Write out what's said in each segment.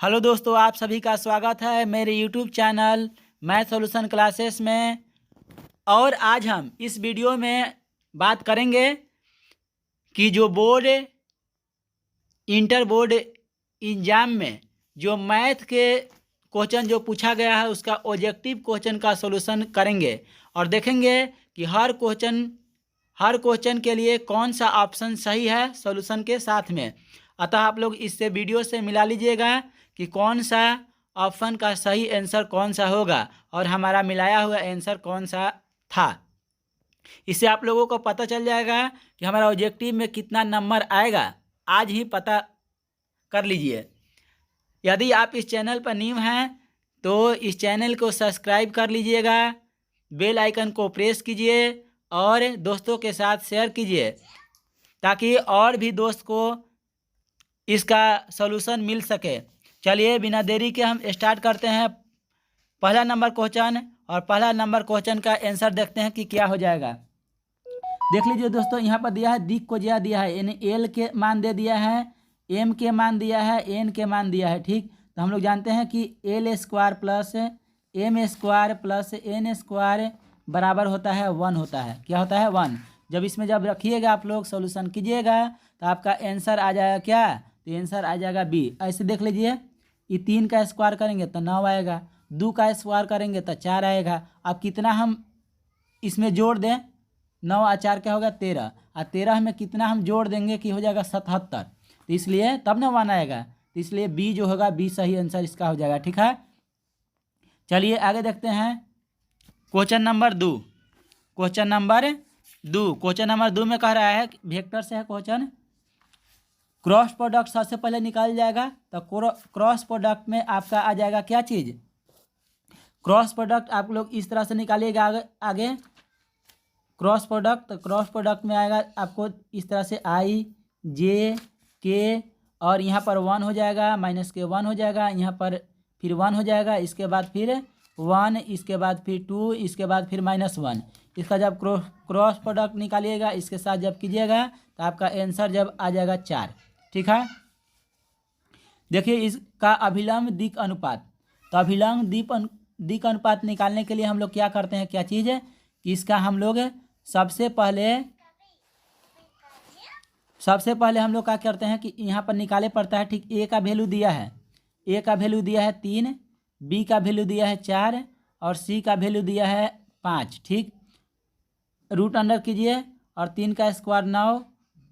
Hello दोस्तों, आप सभी का स्वागत है मेरे YouTube channel math solution classes में। और आज हम इस वीडियो में बात करेंगे कि जो बोर्ड इंटर बोर्ड एग्जाम में जो मैथ के क्वेश्चन जो पूछा गया है उसका ऑब्जेक्टिव क्वेश्चन का सॉल्यूशन करेंगे और देखेंगे कि हर क्वेश्चन के लिए कौन सा ऑप्शन सही है सॉल्यूशन के साथ में। अतः आप लोग इससे वीडियो से मिला लीजिएगा कि कौन सा ऑप्शन का सही आंसर कौन सा होगा और हमारा मिलाया हुआ आंसर कौन सा था। इससे आप लोगों को पता चल जाएगा कि हमारा ऑब्जेक्टिव में कितना नंबर आएगा। आज ही पता कर लीजिए। यदि आप इस चैनल पर न्यू हैं तो इस चैनल को सब्सक्राइब कर लीजिएगा, बेल आइकन को प्रेस कीजिए और दोस्तों के साथ शेयर कीजिए ताकि और भी दोस्त को इसका सॉल्यूशन मिल सके। चलिए बिना देरी के हम स्टार्ट करते हैं पहला नंबर क्वेश्चन। और पहला नंबर क्वेश्चन का आंसर देखते हैं कि क्या हो जाएगा। देख लीजिए दोस्तों, यहाँ पर दिया है दिख को ज्यादा दिया है, यानी एल के मान दे दिया है, एम के मान दिया है, एन के मान दिया है। ठीक, तो हम लोग जानते हैं कि L square plus M square plus N square बराबर होता है 1 होता है। क्या होता है? 1। जब इसमें जब रखिएगा आप लोग सॉल्यूशन कीजिएगा तो आपका आंसर आ जाएगा क्या? तो आंसर आ जाएगा बी। ऐसे देख लीजिए, ये 3 का स्क्वायर करेंगे तो 9 आएगा, 2 का स्क्वायर करेंगे तो 4 आएगा। अब कितना हम इसमें जोड़ दें? 9 और 4 क्या होगा? 13। और 13 में कितना हम जोड़ देंगे कि हो जाएगा 77। तो इसलिए तब ना 1 आएगा, तो इसलिए बी जो होगा बी सही आंसर इसका हो जाएगा। ठीक है, चलिए आगे देखते हैं क्वेश्चन नंबर 2। क्वेश्चन नंबर 2 में कह रहा है वेक्टर से है क्वेश्चन। क्रॉस प्रोडक्ट सबसे पहले निकाल जाएगा, तो क्रॉस प्रोडक्ट में आपका आ जाएगा क्या चीज़? क्रॉस प्रोडक्ट आप लोग इस तरह से निकालिएगा आगे क्रॉस प्रोडक्ट। तो क्रॉस प्रोडक्ट में आएगा आपको इस तरह से आई जे के, और यहाँ पर 1 हो जाएगा, माइनस के 1 हो जाएगा, यहाँ पर फिर 1 हो जाएगा, इसके बाद फिर 1, इसके बाद फिर 2, इसके बाद फिर -1। इसका जब क्रॉस प्रोडक्ट निकालिएगा इसके साथ जब कीजिएगा तो आपका आंसर जब आ जाएगा 4। ठीक है, देखिए इसका अभिलंब दिक् अनुपात। तो अभिलंब दिक् अनुपात निकालने के लिए हम लोग क्या करते हैं, क्या चीज़ है कि इसका हम लोग सबसे पहले हम लोग क्या करते हैं कि यहाँ पर निकाले पड़ता है। ठीक, ए का वैल्यू दिया है, ए का वैल्यू दिया है 3, बी का वैल्यू दिया है 4 और सी का वैल्यू दिया है 5। ठीक, रूट अंडर कीजिए और 3 का स्क्वायर 9,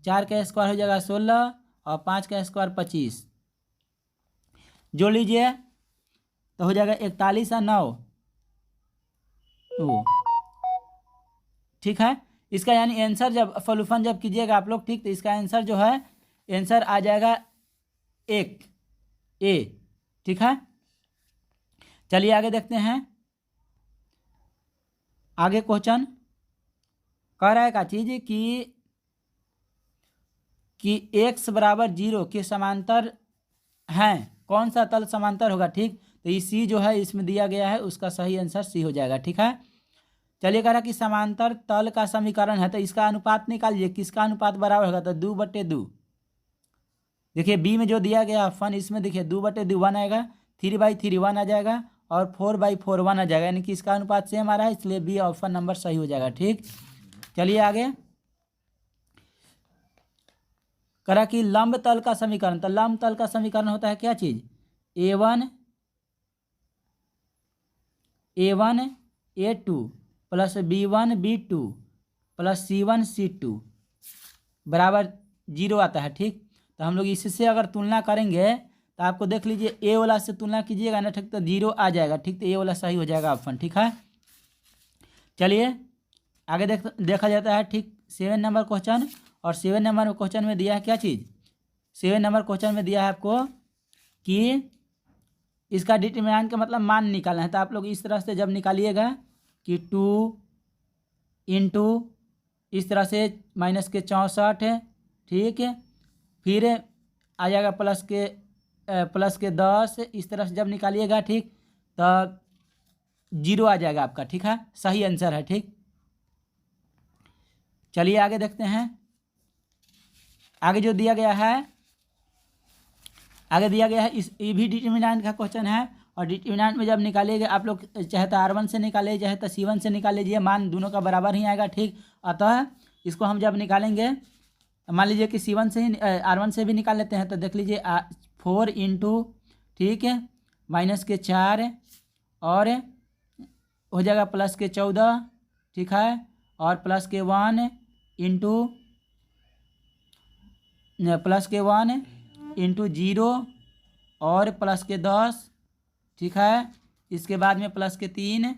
4 का स्क्वायर हो जाएगा 16 और 5 का स्क्वायर 25। जोड़ लीजिए तो हो जाएगा 41 और 9। ठीक है, इसका यानी आंसर जब सॉल्यूशन जब कीजिएगा आप लोग, ठीक, तो इसका आंसर जो है आंसर आ जाएगा 1 ए। ठीक है, चलिए आगे देखते हैं। आगे क्वेश्चन कह रहा है क्या चीज कि x बराबर 0 के समांतर हैं, कौन सा तल समांतर होगा? ठीक, तो ये सी जो है इसमें दिया गया है, उसका सही आंसर सी हो जाएगा। ठीक है, चलिए कह रहा कि समांतर तल का समीकरण है, तो इसका अनुपात निकालिए, किसका अनुपात बराबर होगा? तो 2/2। देखिए बी में जो दिया गया ऑप्शन, इसमें देखिए 2/2 1 आएगा, 3/3 1 आ जाएगा और 4/4 1 आ जाएगा, यानी कि इसका अनुपात सेम आ रहा है, इसलिए बी ऑप्शन नंबर सही हो जाएगा। ठीक, चलिए आगे करा कि लंब तल का समीकरण। तो लंब तल का समीकरण होता है क्या चीज? a1 a2 plus b1 b2 plus c1 c2 बराबर 0 आता है। ठीक, तो हम लोग इससे अगर तुलना करेंगे तो आपको देख लीजिए ए वाला से तुलना कीजिएगा ना, ठीक, तो 0 आ जाएगा। ठीक, तो ए वाला सही हो जाएगा ऑप्शन। ठीक है, चलिए आगे देखा जाता है। ठीक, 7 नंबर क्वेश्चन। और 7 नंबर क्वेश्चन में दिया है क्या चीज़? 7 नंबर क्वेश्चन में दिया है आपको कि इसका डिटरमिनेंट का मतलब मान निकालना है। तो आप लोग इस तरह से जब निकालिएगा कि 2 इंटू इस तरह से -64 है। ठीक है, फिर आ जाएगा प्लस के 10, इस तरह से जब निकालिएगा, ठीक, तो 0 आ जाएगा आपका। ठीक है, सही आंसर है। ठीक, चलिए आगे देखते हैं। आगे जो दिया गया है आगे दिया गया है, इस ये भी डिटर्मिनेंट का क्वेश्चन है। और डिटर्मिनेंट में जब निकालिएगे आप लोग, चाहे तो R1 से निकालिए चाहे तो C1 से निकाल लीजिए, मान दोनों का बराबर ही आएगा, ठीक। अतः इसको हम जब निकालेंगे, मान लीजिए कि C1 से ही R1 से भी निकाल लेते हैं, तो देख लीजिए 4 इंटू, ठीक है, -4 और हो जाएगा +14, ठीक है, और +1 इंटू +1 इंटू 0 और +10, ठीक है। इसके बाद में +3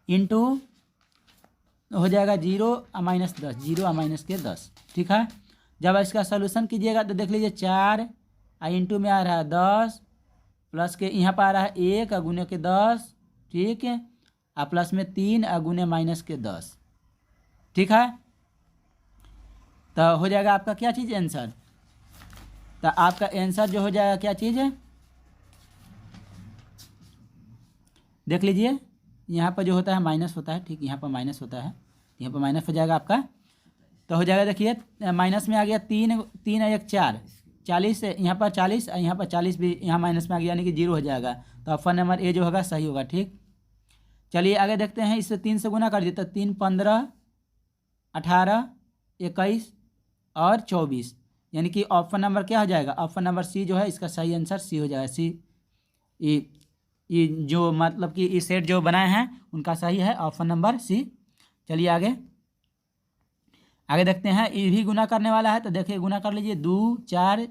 इंटू हो जाएगा 0 और -10, 0 और -10, ठीक है। जब इसका सोल्यूशन कीजिएगा तो देख लीजिए 4 इंटू में आ रहा है 10, प्लस के यहाँ पर आ रहा है 1 और गुने के 10, ठीक है, और प्लस में 3 और गुने -10, ठीक है। तो हो जाएगा आपका क्या चीज़ आंसर, तो आपका आंसर जो हो जाएगा क्या चीज़ है, देख लीजिए यहाँ पर जो होता है माइनस होता है, ठीक, यहाँ पर माइनस होता है, यहाँ पर माइनस हो जाएगा आपका। तो हो जाएगा, देखिए माइनस में आ गया 3 3 और 1 4, 40 से यहाँ पर 40 और यहाँ पर 40 भी यहाँ माइनस में आ गया, यानी कि 0 हो जाएगा। तो ऑप्शन नंबर ए जो होगा सही होगा, ठीक। चलिए आगे देखते हैं, इससे 3 से गुना कर दिए तो 3 15 18 21 और 24, यानी कि ऑप्शन नंबर क्या हो जाएगा, ऑप्शन नंबर सी जो है इसका सही आंसर सी हो जाएगा। सी ये जो मतलब कि इस सेट जो बनाए हैं उनका सही है ऑप्शन नंबर सी। चलिए आगे देखते हैं, ये भी गुना करने वाला है, तो देखिए गुना कर लीजिए 2 4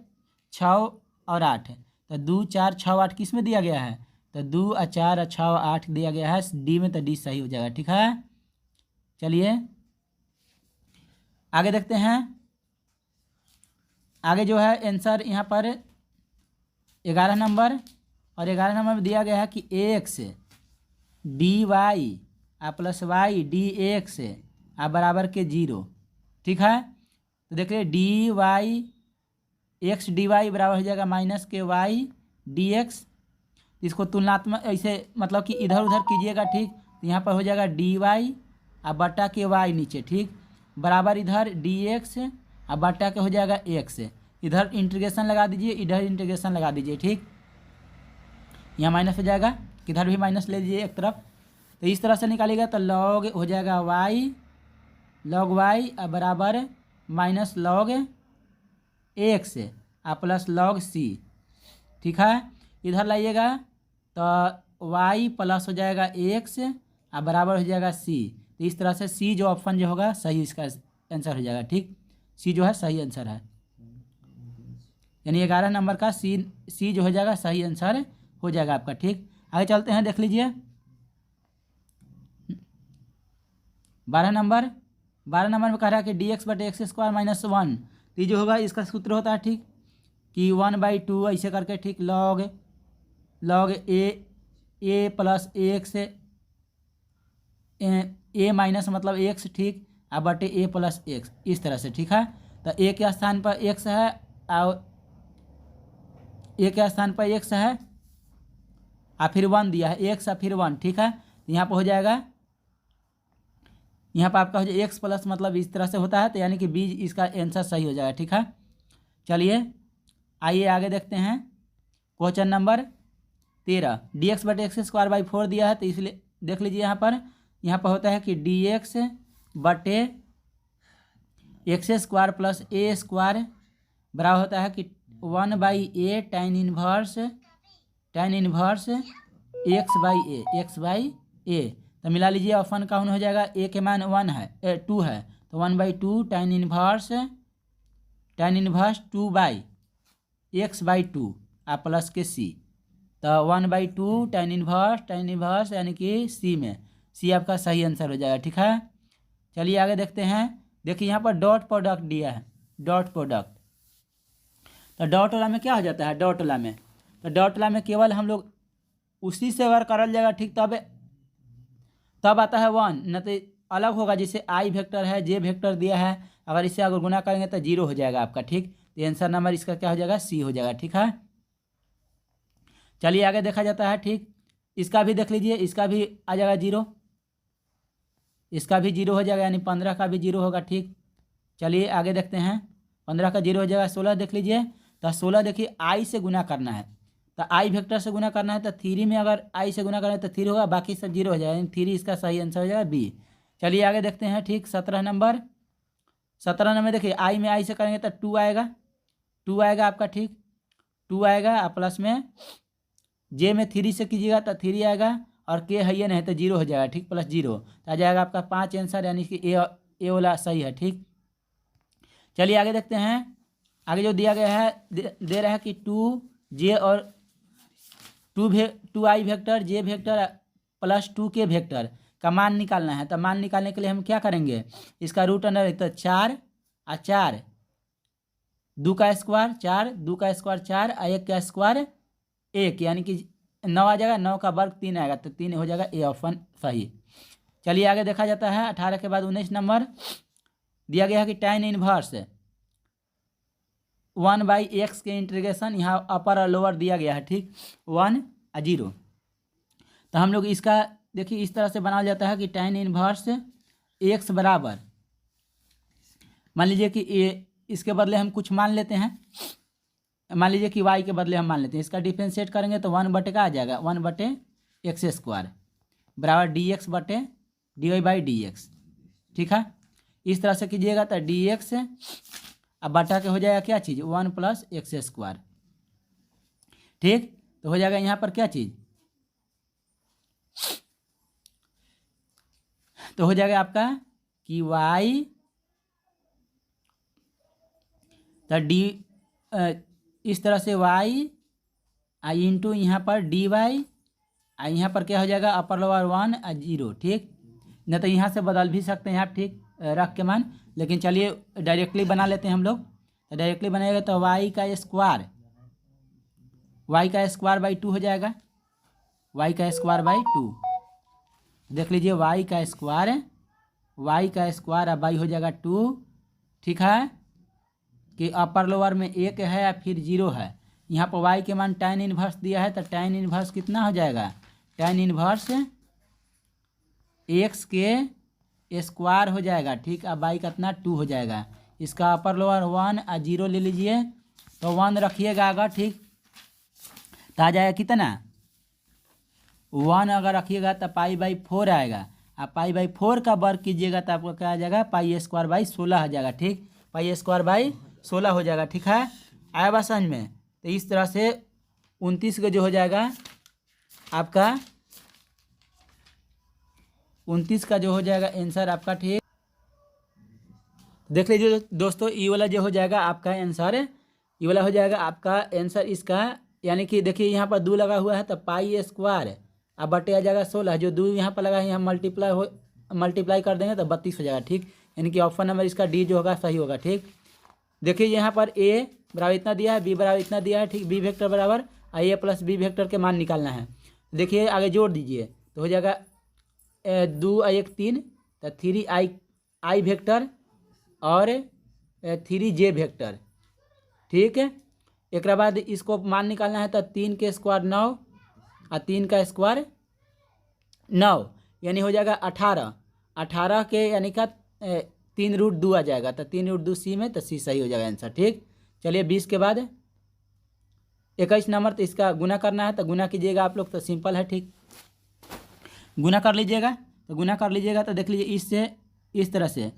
6 और 8, तो 2 4 6 8 किस में दिया गया है, तो 2 और 4 और 6 और 8 दिया गया है डी में, तो डी सही हो जाएगा, ठीक है। चलिए आगे देखते हैं, आगे जो है आंसर यहाँ पर 11 नंबर, और 11 नंबर में दिया गया है कि x dy plus y dx बराबर के 0, ठीक है। तो देखिए dy x dy बराबर हो जाएगा -y dx, इसको तुलनात्मक ऐसे मतलब कि इधर उधर कीजिएगा, ठीक। तो यहाँ पर हो जाएगा dy बटा के y नीचे, ठीक, बराबर इधर dx बटा के हो जाएगा x, इधर इंटीग्रेशन लगा दीजिए, इधर इंटीग्रेशन लगा दीजिए, ठीक। यहाँ माइनस हो जाएगा, किधर भी माइनस ले लीजिए एक तरफ, तो इस तरह से निकालिएगा तो log हो जाएगा y log y बराबर -log x plus log c, ठीक है। इधर लाइएगा तो y प्लस हो जाएगा x बराबर हो जाएगा c, तो इस तरह से c जो ऑप्शन जो होगा सही इसका आंसर हो जाएगा, ठीक। c जो है सही आंसर है, यानी 11 नंबर का सी जो हो जाएगा सही आंसर हो जाएगा आपका, ठीक। आगे चलते हैं, देख लीजिए 12 नंबर में कह रहा है कि dx बटे x स्क्वायर -1, तो ये जो होगा इसका सूत्र होता है, ठीक, कि 1/2 ऐसे करके, ठीक, log a plus x a minus मतलब x, ठीक, बटे a प्लस x, इस तरह से, ठीक है। तो a के स्थान पर x है और a के स्थान पर x है और फिर 1 दिया है, x और फिर 1, ठीक है। तो यहाँ पर हो जाएगा, यहाँ पर आपका हो जाएगा x प्लस मतलब इस तरह से होता है, तो यानी कि b इसका आंसर सही हो जाएगा, ठीक है। चलिए आइए आगे देखते हैं, क्वेश्चन नंबर 13, dx बटे x स्क्वायर बाई 4 दिया है, तो इसलिए देख लीजिए यहाँ पर होता है कि dx बटे x square plus a square बराबर होता है कि 1/a tan inverse x by a, तो मिला लीजिए, ऑप्शन कौन हो जाएगा, a के मान 2 है, तो 1/2 tan इनवर्स 2/x/2 प्लस के c, तो 1/2 tan इनवर्स यानी कि c में, c आपका सही आंसर हो जाएगा, ठीक है। चलिए आगे देखते हैं, देखिए यहाँ पर डॉट प्रोडक्ट दिया है, डॉट प्रोडक्ट, तो डॉट वाला में क्या हो जाता है, डॉट वाला में केवल हम लोग उसी से अगर करल जाएगा, ठीक, तब आता है 1, न तो अलग होगा, जैसे आई वेक्टर है, जे वेक्टर दिया है, अगर इससे अगर गुना करेंगे तो 0 हो जाएगा आपका, ठीक। तो आंसर नंबर इसका क्या हो जाएगा, सी हो जाएगा, ठीक है। चलिए आगे देखा जाता है, ठीक, इसका भी देख लीजिए, इसका भी आ जाएगा 0, इसका भी 0 हो जाएगा, यानी 15 का भी 0 होगा, ठीक। चलिए आगे देखते हैं, 15 का 0 हो जाएगा 16 देख लीजिए। तो 16 देखिए आई से गुना करना है, तो आई वेक्टर से गुना करना है, तो 3 में अगर आई से गुना करना है तो 3 होगा, बाकी सब 0 हो जाएगा, यानी 3 इसका सही आंसर हो जाएगा बी। चलिए आगे देखते हैं। ठीक 17 नंबर देखिए आई में आई से करेंगे तो 2 आएगा, 2 आएगा आपका। ठीक 2 आएगा, और प्लस में जे में 3 से कीजिएगा तो 3 आएगा, और के है ये नहीं तो 0 हो जाएगा। ठीक प्लस 0 तो आ जाएगा आपका 5 आंसर, यानी कि ए वाला सही है। ठीक चलिए आगे देखते हैं। आगे जो दिया गया है दे रहा है कि 2j और 2i वेक्टर जे वेक्टर प्लस 2k वेक्टर का मान निकालना है। तो मान निकालने के लिए हम क्या करेंगे, इसका रूट अंडर तो 4 और 4 2 का स्क्वायर 4, 2 का स्क्वायर 4 और 1 का स्क्वायर 1, यानी कि 9 आ जाएगा, 9 का वर्ग 3 आएगा, तो 3 हो जाएगा ए ऑप्शन सही। चलिए आगे देखा जाता है। 18 के बाद 19 नंबर दिया गया है कि tan इनवर्स 1/x के इंटीग्रेशन, यहाँ अपर और लोअर दिया गया है। ठीक 1 और 0, तो हम लोग इसका देखिए इस तरह से बनाया जाता है कि tan इनवर्स x बराबर, मान लीजिए कि इसके बदले हम कुछ मान लेते हैं, मान लीजिए कि y के बदले हम मान लेते हैं, इसका डिफरेंशिएट करेंगे तो 1 का आ जाएगा 1/x² बराबर dx/dy/dx। ठीक है, इस तरह से कीजिएगा तो dx अब बटा के हो जाएगा क्या चीज़ 1 + x²। ठीक तो हो जाएगा यहाँ पर क्या चीज़, तो हो जाएगा आपका कि y तो डी इस तरह से y इंटू यहाँ पर dy, यहाँ पर क्या हो जाएगा अपर लोअर 1 और 0। ठीक नहीं तो यहाँ से बदल भी सकते हैं आप, ठीक रख के मान, लेकिन चलिए डायरेक्टली बना लेते हैं हम लोग। तो डायरेक्टली बनाएगा तो y का स्क्वायर बाई 2 हो जाएगा, y का स्क्वायर बाई 2। देख लीजिए y का स्क्वायर अब बाई हो जाएगा 2। ठीक है कि अपर लोअर में 1 है या फिर 0 है, यहाँ पर y के मान tan इनवर्स दिया है, तो tan इनवर्स कितना हो जाएगा, tan इनवर्स x के स्क्वायर हो जाएगा। ठीक अब y कितना 2 हो जाएगा, इसका अपर लोअर 1 और 0 ले लीजिए, तो 1 रखिएगा अगर। ठीक तो आ जाएगा कितना 1 अगर रखिएगा तो π/4 आएगा, अब π/4 का वर्ग कीजिएगा तो आपको क्या आ जाएगा π²/16 हो जाएगा। ठीक π²/16 हो जाएगा। ठीक है आया बात समझ में। तो इस तरह से 29 का जो हो जाएगा आपका 29 का जो हो जाएगा आंसर आपका। ठीक देख लीजिए दोस्तों, ये वाला जो हो जाएगा आपका आंसर, ये वाला हो जाएगा आपका आंसर इसका, यानी कि देखिए यहाँ पर 2 लगा हुआ है तो π² अब बटे आ जाएगा 16, जो 2 यहाँ पर लगा है यहाँ मल्टीप्लाई कर देंगे तो 32 हो जाएगा। ठीक यानी कि ऑप्शन नंबर इसका डी जो होगा सही होगा। ठीक देखिए यहाँ पर a बराबर इतना दिया है, b बराबर इतना दिया है। ठीक b वेक्टर बराबर a + b वेक्टर के मान निकालना है। देखिए आगे जोड़ दीजिए तो हो जाएगा 2 और 1 3, तो 3i वेक्टर और 3j वेक्टर। ठीक है एक बाद इसको मान निकालना है तो 3 के स्क्वायर 9 और 3 का स्क्वायर 9, यानी हो जाएगा 18 के यानी का 3√2 आ जाएगा, तो 3√2 सी में, तो सी सही हो जाएगा आंसर। ठीक चलिए 20 के बाद 21 नंबर, तो इसका गुना करना है, तो गुना कीजिएगा आप लोग तो सिंपल है। ठीक गुना कर लीजिएगा, तो देख लीजिए इससे इस तरह से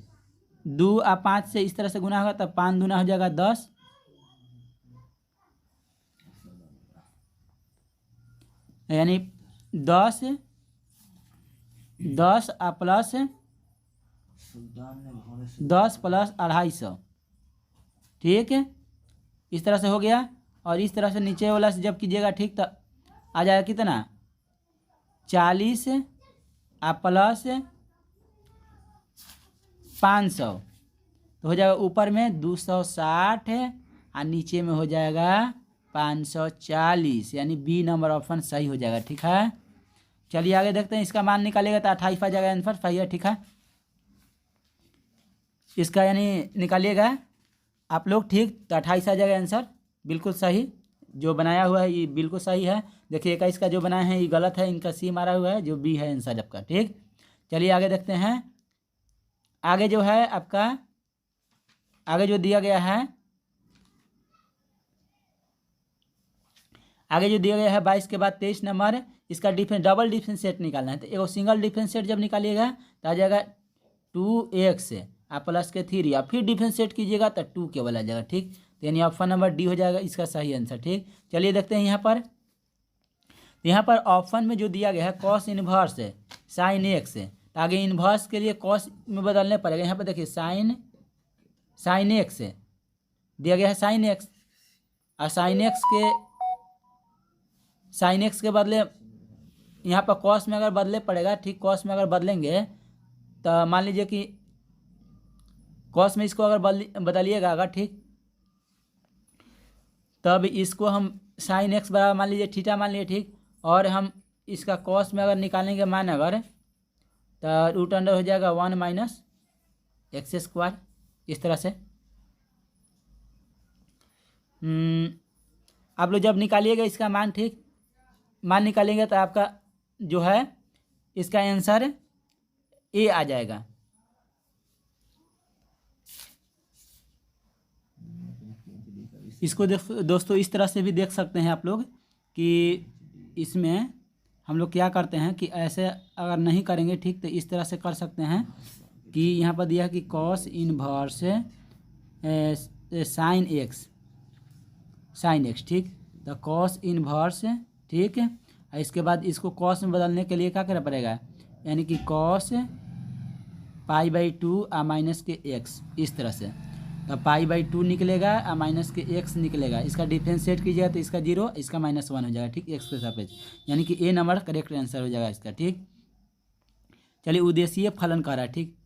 2 और 5 से इस तरह से गुना होगा, तो 5 दूना हो जाएगा 10, यानी 10 और प्लस 10 + 250। ठीक है इस तरह से हो गया, और इस तरह से नीचे वाला से जब कीजिएगा ठीक तो आ जाएगा कितना 40 और प्लस 500, तो हो जाएगा ऊपर में 260 है और नीचे में हो जाएगा 540, यानी बी नंबर ऑप्शन सही हो जाएगा। ठीक है चलिए आगे देखते हैं। इसका मान निकालेगा तो 28 आ जाएगा आंसर, सही है। ठीक है इसका यानी निकालिएगा आप लोग, ठीक तो 28 आ जाएगा आंसर, बिल्कुल सही जो बनाया हुआ है ये बिल्कुल सही है। देखिए 21 का जो बनाया है ये गलत है, इनका सी मारा हुआ है, जो बी है आंसर आपका। ठीक चलिए आगे देखते हैं। आगे जो है आपका आगे जो दिया गया है आगे जो दिया गया है 22 के बाद 23 नंबर, इसका डबल डिफरेंशिएट निकालना है। तो एक सिंगल डिफरेंशिएट जब निकालिएगा तो आ जाएगा 2x आप प्लस के 3 या फिर डिफरेंशिएट कीजिएगा तो 2 केवल आ जाएगा। ठीक, तो यानी ऑप्शन नंबर डी हो जाएगा इसका सही आंसर। ठीक, चलिए देखते हैं यहाँ पर। तो यहाँ पर ऑप्शन में जो दिया गया है कॉस इनवर्स है साइन एक्स है, तो आगे इन्वर्स के लिए कॉस में बदलने पड़ेगा। यहाँ पर देखिए साइन एक्स है, दिया गया है साइन एक्स, और साइन एक्स के बदले यहाँ पर कॉस में अगर बदले पड़ेगा। ठीक, कॉस में अगर बदलेंगे तो मान लीजिए कि कॉस में इसको अगर बदलिएगा अगर, ठीक, तब इसको हम साइन एक्स बराबर मान लीजिए थीटा मान लीजिए। ठीक, और हम इसका कॉस में अगर निकालेंगे मान अगर, तो रूट अंडर हो जाएगा 1 माइनस एक्स स्क्वायर, इस तरह से। आप लोग जब निकालिएगा इसका मान, ठीक, मान निकालेंगे तो आपका जो है इसका आंसर ए आ जाएगा। इसको दोस्तों इस तरह से भी देख सकते हैं आप लोग कि इसमें हम लोग क्या करते हैं कि ऐसे अगर नहीं करेंगे, ठीक, तो इस तरह से कर सकते हैं कि यहाँ पर दिया है कि कॉस इनवर्स साइन एक्स, ठीक, तो कॉस इनवर्स, ठीक है, और इसके बाद इसको कॉस में बदलने के लिए क्या करना पड़ेगा, यानी कि कॉस π/2 आ माइनस के एक्स, इस तरह से। तो π/2 निकलेगा आ माइनस के एक्स निकलेगा, इसका डिफरेंशिएट कीजिएगा तो इसका 0, इसका -1 हो जाएगा। ठीक, एक्स के सापेक्ष, यानी कि ए नंबर करेक्ट आंसर हो जाएगा इसका। ठीक, चलिए उद्देशीय फलन कह रहा है। ठीक,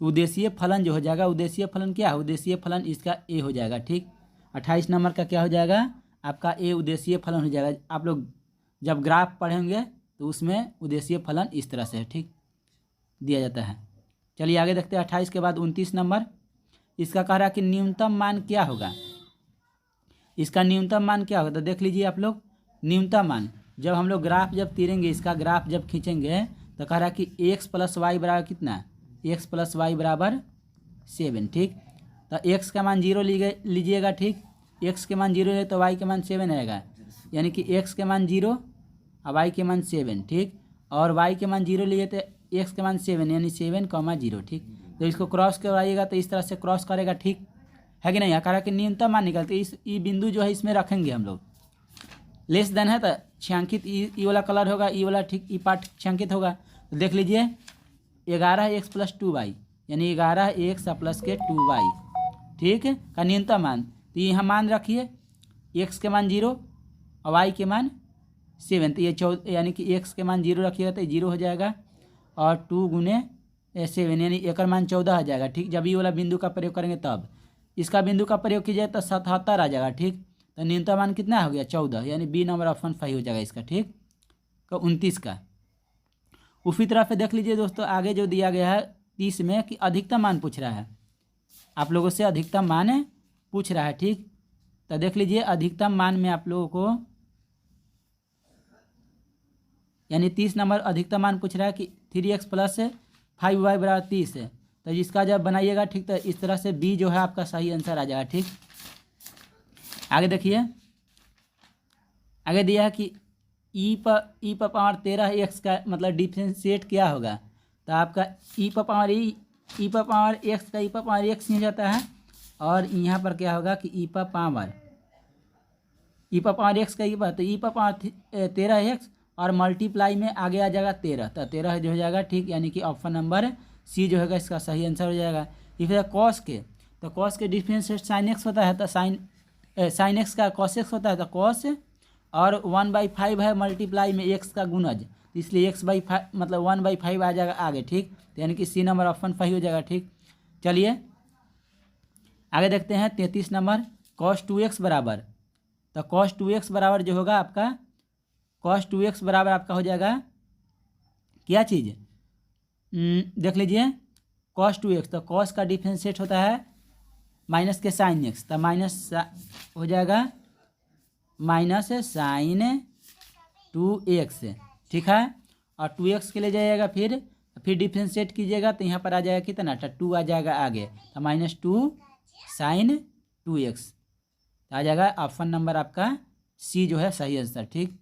तो उद्देशीय फलन जो हो जाएगा, उद्देशीय फलन क्या है, उद्देशीय फलन इसका ए हो जाएगा। ठीक, 28 नंबर का क्या हो जाएगा आपका ए उद्देशीय फलन हो जाएगा। आप लोग जब ग्राफ पढ़ेंगे तो उसमें उद्देशीय फलन इस तरह से, ठीक, दिया जाता है। चलिए आगे देखते हैं। 28 के बाद 29 नंबर, इसका कह रहा है कि न्यूनतम मान क्या होगा, इसका न्यूनतम मान क्या होगा। तो देख लीजिए आप लोग, न्यूनतम मान जब हम लोग ग्राफ जब तीरेंगे, इसका ग्राफ जब खींचेंगे तो कह रहा है कि x + y बराबर कितना, x + y बराबर 7। ठीक, तो x का मान 0 लीजिएगा। ठीक, x के मान 0 ले तो y के मान 7 आएगा, यानी कि x के मान 0 और y के मान 7। ठीक, और y के मान 0 लिए तो x के मान 7 यानी 7,0। ठीक, तो इसको क्रॉस करवाइएगा तो इस तरह से क्रॉस करेगा। ठीक है कि नहीं, कह रहा कि न्यूनतम मान निकलते इस ई बिंदु जो है इसमें रखेंगे हम लोग, लेस देन है तो छांकित ई वाला कलर होगा, ई वाला, ठीक, ई पार्ट छांकित होगा। तो देख लीजिए 11x + 2y यानी 11x प्लस के 2y, ठीक है, का न्यूनतम मान। तो यहाँ मान रखिए x के मान 0 और y के मान 7, तो ये 14, यानी कि x के मान 0 रखिएगा तो 0 हो जाएगा, और 2 × 7 यानी एक मान 14 आ जाएगा। ठीक, जब ये वाला बिंदु का प्रयोग करेंगे तब, इसका बिंदु का प्रयोग कीजिए तो 77 आ जाएगा। ठीक, तो न्यूनतम मान कितना हो गया 14, यानी बी नंबर ऑप्शन 5 हो जाएगा इसका। ठीक, तो 29 का। उसी तरह से देख लीजिए दोस्तों, आगे जो दिया गया है 30 में कि अधिकतम मान पूछ रहा है, आप लोगों से अधिकतम मान पूछ रहा है। ठीक, तो देख लीजिए अधिकतम मान में आप लोगों को यानी 30 नंबर अधिकतम मान पूछ रहा है कि 3x + 5y बराबर 30 है। तो इसका जब बनाइएगा, ठीक, तो इस तरह से बी जो है आपका सही आंसर आ जाएगा। ठीक, आगे देखिए, आगे दिया है कि ई पर पावर 13x का मतलब डिफरेंशिएट क्या होगा। तो आपका ई पर पावर x का ई पर पावर x हो जाता है, और यहाँ पर क्या होगा कि ई पर पावर x का ई पर, तो ई पर पावर 13x और मल्टीप्लाई में आगे आ जाएगा 13, तो 13 जो हो जाएगा। ठीक, यानी कि ऑप्शन नंबर सी जो है इसका सही आंसर हो जाएगा। इधर कॉस के, तो कॉस के डिफरेंशिएट साइन एक्स होता है, तो साइन एक्स का कॉस एक्स होता है, तो कॉस, और 1/5 है मल्टीप्लाई में एक्स का गुणज, तो इसलिए x/5 मतलब 1/5 आ जाएगा आगे। ठीक, तो यानी कि सी नंबर ऑप्शन 5 हो जाएगा। ठीक, चलिए आगे देखते हैं। 33 नंबर, cos 2x बराबर, तो cos 2x बराबर जो होगा आपका, cos 2x बराबर आपका हो जाएगा क्या चीज़, देख लीजिए cos 2x, तो cos का डिफरेंशिएट होता है माइनस के साइन एक्स, तो माइनस हो जाएगा माइनस साइन 2x। ठीक है, और 2x के ले जाइएगा, फिर डिफरेंशिएट कीजिएगा तो यहाँ पर आ जाएगा कितना, तो 2 आ जाएगा आगे, तो -2 sin 2x आ जाएगा। ऑप्शन नंबर आपका सी जो है सही आंसर। ठीक,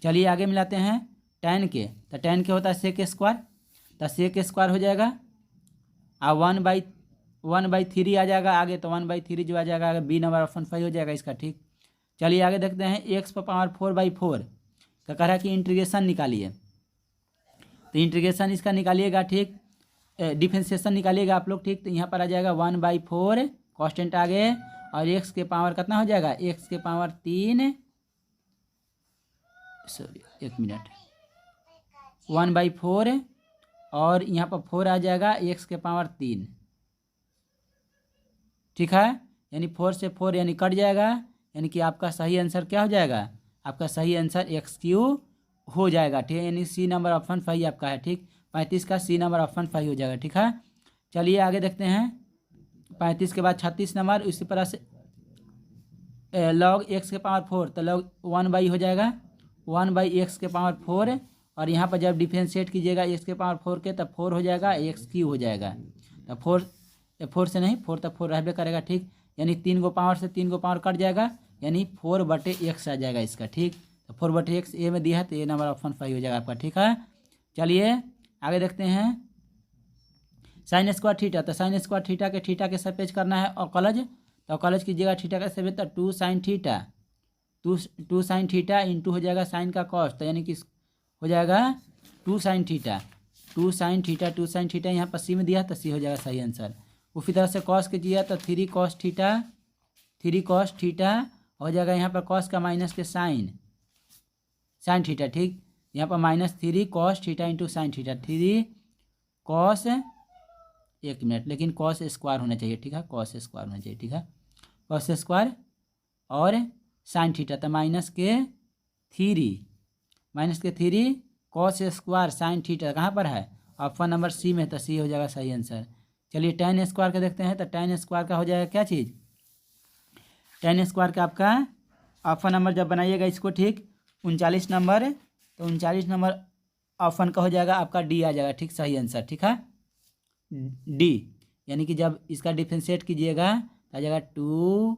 चलिए आगे मिलाते हैं tan के। तो tan के होता है सेक स्क्वायर, तो सेक स्क्वायर हो जाएगा और 1/3 आ जाएगा आगे, तो 1/3 जो आ जाएगा आगे बी नंबर ऑप्शन 5 हो जाएगा इसका। ठीक, चलिए आगे देखते हैं एक्स पावर 4/4 का कह रहा है कि इंटीग्रेशन निकालिए। तो इंटीग्रेशन इसका निकालिएगा। ठीक, डिफरेंशिएशन निकालिएगा आप लोग। ठीक, तो यहाँ पर आ जाएगा 1/4 कांस्टेंट आगे और एक्स के पावर कितना हो जाएगा, एक्स के पावर 3, सॉरी 1 मिनट, 1/4 और यहाँ पर 4 आ जाएगा एक्स के पावर 3। ठीक है, यानी 4 से 4 यानी कट जाएगा, यानी कि आपका सही आंसर क्या हो जाएगा, आपका सही आंसर XQ हो जाएगा। ठीक है, यानी सी नंबर ऑप्शन 5 आपका है। ठीक, 35 का सी नंबर ऑप्शन 5 हो जाएगा। ठीक है, चलिए आगे देखते हैं 35 के बाद 36 नंबर। इसी तरह से log x के पावर 4, तो log 1/, हो जाएगा 1/x के पावर 4 और यहाँ पर जब डिफरेंशिएट कीजिएगा x के पावर 4 के, तब 4 हो जाएगा, XQ हो जाएगा। तो 4 से नहीं, 4 तक 4 रहबे करेगा। ठीक, यानी 3 गो पावर से 3 गो पावर कट जाएगा, यानी 4/x आ जाएगा इसका। ठीक, तो 4/x ए में दिया है, तो ये नंबर ऑप्शन 5 हो जाएगा आपका। ठीक है, चलिए आगे देखते हैं साइन स्क्वायर थीटा। तो साइन स्क्वायर थीटा के सपेज करना है अवकलज, तो अवकलज कीजिएगा थीटा का सपेज, तो 2 sin theta, 2 sin theta into हो जाएगा साइन का कॉस, तो यानी कि हो जाएगा 2 sin थीटा, 2 sin थीटा यहाँ पर सी में दिया, तो सी हो जाएगा सही आंसर। उसी तरह से कॉस कीजिए तो 3 cos थीटा हो जाएगा, यहाँ पर कॉस का माइनस के साइन थीटा। ठीक, यहाँ पर -3 cos theta into sine theta, 3 cos, 1 minute, लेकिन कॉस स्क्वायर होना चाहिए। ठीक है, कॉस स्क्वायर होना चाहिए। ठीक है, कॉस स्क्वायर और साइन थीटा, तो -3 कॉस स्क्वायर साइन थीटा कहाँ पर है, ऑप्शन नंबर सी में, तो सी हो जाएगा सही आंसर। चलिए tan स्क्वायर का देखते हैं, तो tan स्क्वायर का हो जाएगा क्या चीज़, tan स्क्वायर का आपका ऑप्शन नंबर जब बनाइएगा इसको, ठीक 39 नंबर, तो 39 नंबर ऑप्शन का हो जाएगा आपका डी आ जाएगा। ठीक, सही आंसर। ठीक है, डी, यानी कि जब इसका डिफरेंशिएट कीजिएगा तो आ जाएगा 2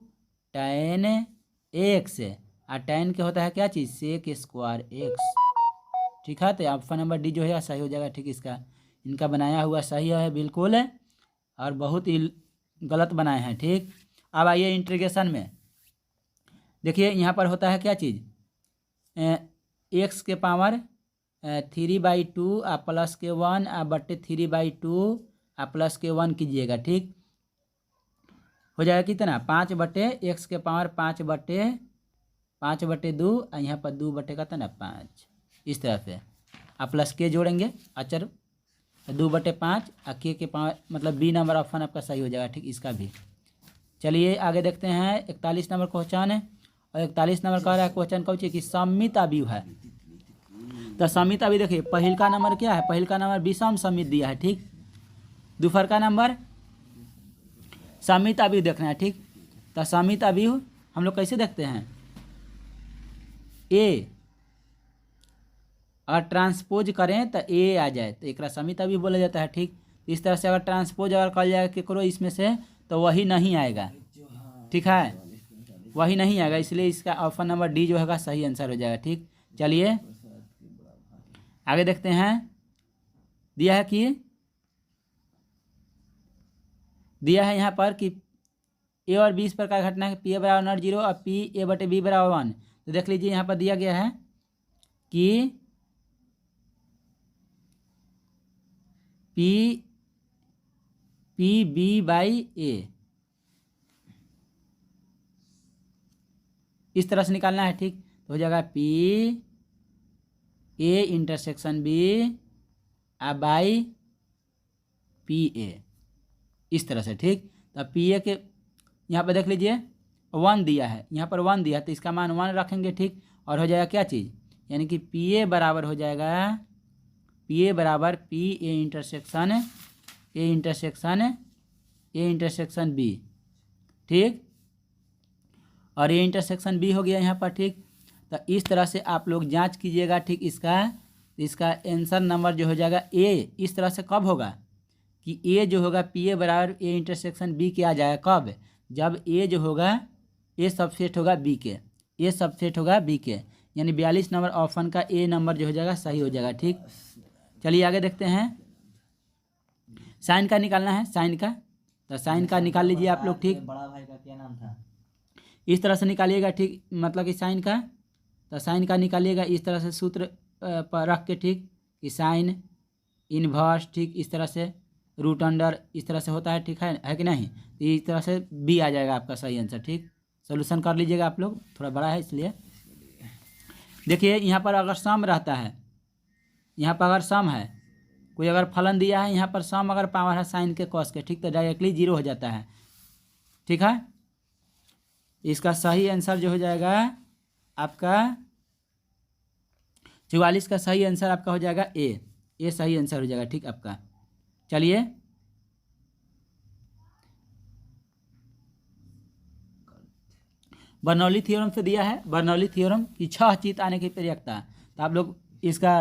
tan x, और tan के होता है क्या चीज़, सेक स्क्वायर x। ठीक है, तो ऑप्शन नंबर डी जो है सही हो जाएगा। ठीक, इसका इनका बनाया हुआ सही है बिल्कुल, और बहुत ही गलत बनाए हैं। ठीक, अब आइए इंटीग्रेशन में, देखिए यहाँ पर होता है क्या चीज़, एक्स के पावर 3/2 आ प्लस के 1 आ बट्टे 3/2 आ प्लस के 1 कीजिएगा। ठीक, हो जाएगा कितना, 5/x के पावर 5/2 और यहाँ पर 2 का था ना 5, इस तरह से आप प्लस के जोड़ेंगे अचर, 2/5 और के पावर मतलब बी नंबर ऑप्शन आपका सही हो जाएगा। ठीक, इसका भी। चलिए आगे देखते हैं 41 नंबर क्वेश्चन है, और 41 नंबर कह रहा है क्वेश्चन कौन सी कि सममित अवयव है। तो सममित अवयव देखिए, पहल का नंबर क्या है, पहल का नंबर विषम सममित दिया है। ठीक, दोपहर का नंबर सममित अवयव देखना है। ठीक, तो सममित अवयव हम लोग कैसे देखते हैं, ए अगर ट्रांसपोज करें तो ए आ जाए तो एक सममित अवयव बोला जाता है। ठीक, इस तरह से अगर ट्रांसपोज अगर कर जाएगा केकरो इसमें से, तो वही नहीं आएगा। ठीक है, वही नहीं आएगा, इसलिए इसका ऑप्शन नंबर डी जो है सही आंसर हो जाएगा। ठीक, चलिए आगे देखते हैं, दिया है यहाँ पर कि ए और बी इस प्रकार घटना है, P = 0 और P/B = 1। तो देख लीजिए यहाँ पर दिया गया है कि P/B/A इस तरह से निकालना है। ठीक, तो हो जाएगा P/A intersection B by PA इस तरह से। ठीक, तो PA के यहाँ पर देख लीजिए 1 दिया है, यहाँ पर 1 दिया है, तो इसका मान 1 रखेंगे। ठीक, और हो जाएगा क्या चीज़, यानी कि PA बराबर हो जाएगा, PA बराबर PA इंटरसेक्शन B। ठीक, और ये इंटरसेक्शन B हो गया यहाँ पर। ठीक, तो इस तरह से आप लोग जांच कीजिएगा। ठीक, इसका आंसर नंबर जो हो जाएगा A इस तरह से कब होगा कि A जो होगा PA बराबर A इंटरसेक्शन B के आ जाएगा, कब, जब A जो होगा A सबसेट होगा B के, ए सबसेट होगा बी के, यानी 42 नंबर ऑप्शन का ए नंबर जो हो जाएगा सही हो जाएगा। ठीक, चलिए आगे देखते हैं। साइन का निकालना है, साइन का, तो साइन का निकाल लीजिए आप लोग। ठीक, बड़ा भाई का क्या नाम था? इस तरह से निकालिएगा। ठीक, मतलब कि साइन का, तो साइन का निकालिएगा इस तरह से सूत्र पर रख के। ठीक, कि साइन इनवर्स, ठीक इस तरह से रूट अंडर इस तरह से होता है। ठीक है कि नहीं? तो इस तरह से बी आ जाएगा आपका सही आंसर। ठीक, सोल्यूशन कर लीजिएगा आप लोग, थोड़ा बड़ा है इसलिए। देखिए यहाँ पर अगर सम रहता है, यहाँ पर अगर सम है, कोई अगर फलन दिया है, यहाँ पर सम अगर पावर है साइन के कॉस के, ठीक, तो डायरेक्टली जीरो हो जाता है। ठीक है, इसका सही आंसर जो हो जाएगा आपका 44 का सही आंसर आपका हो जाएगा ए सही आंसर हो जाएगा। ठीक आपका, चलिए बर्नौली थ्योरम से दिया है, बर्नौली थ्योरम की 6 चित आने की प्रयत्ता। तो आप लोग इसका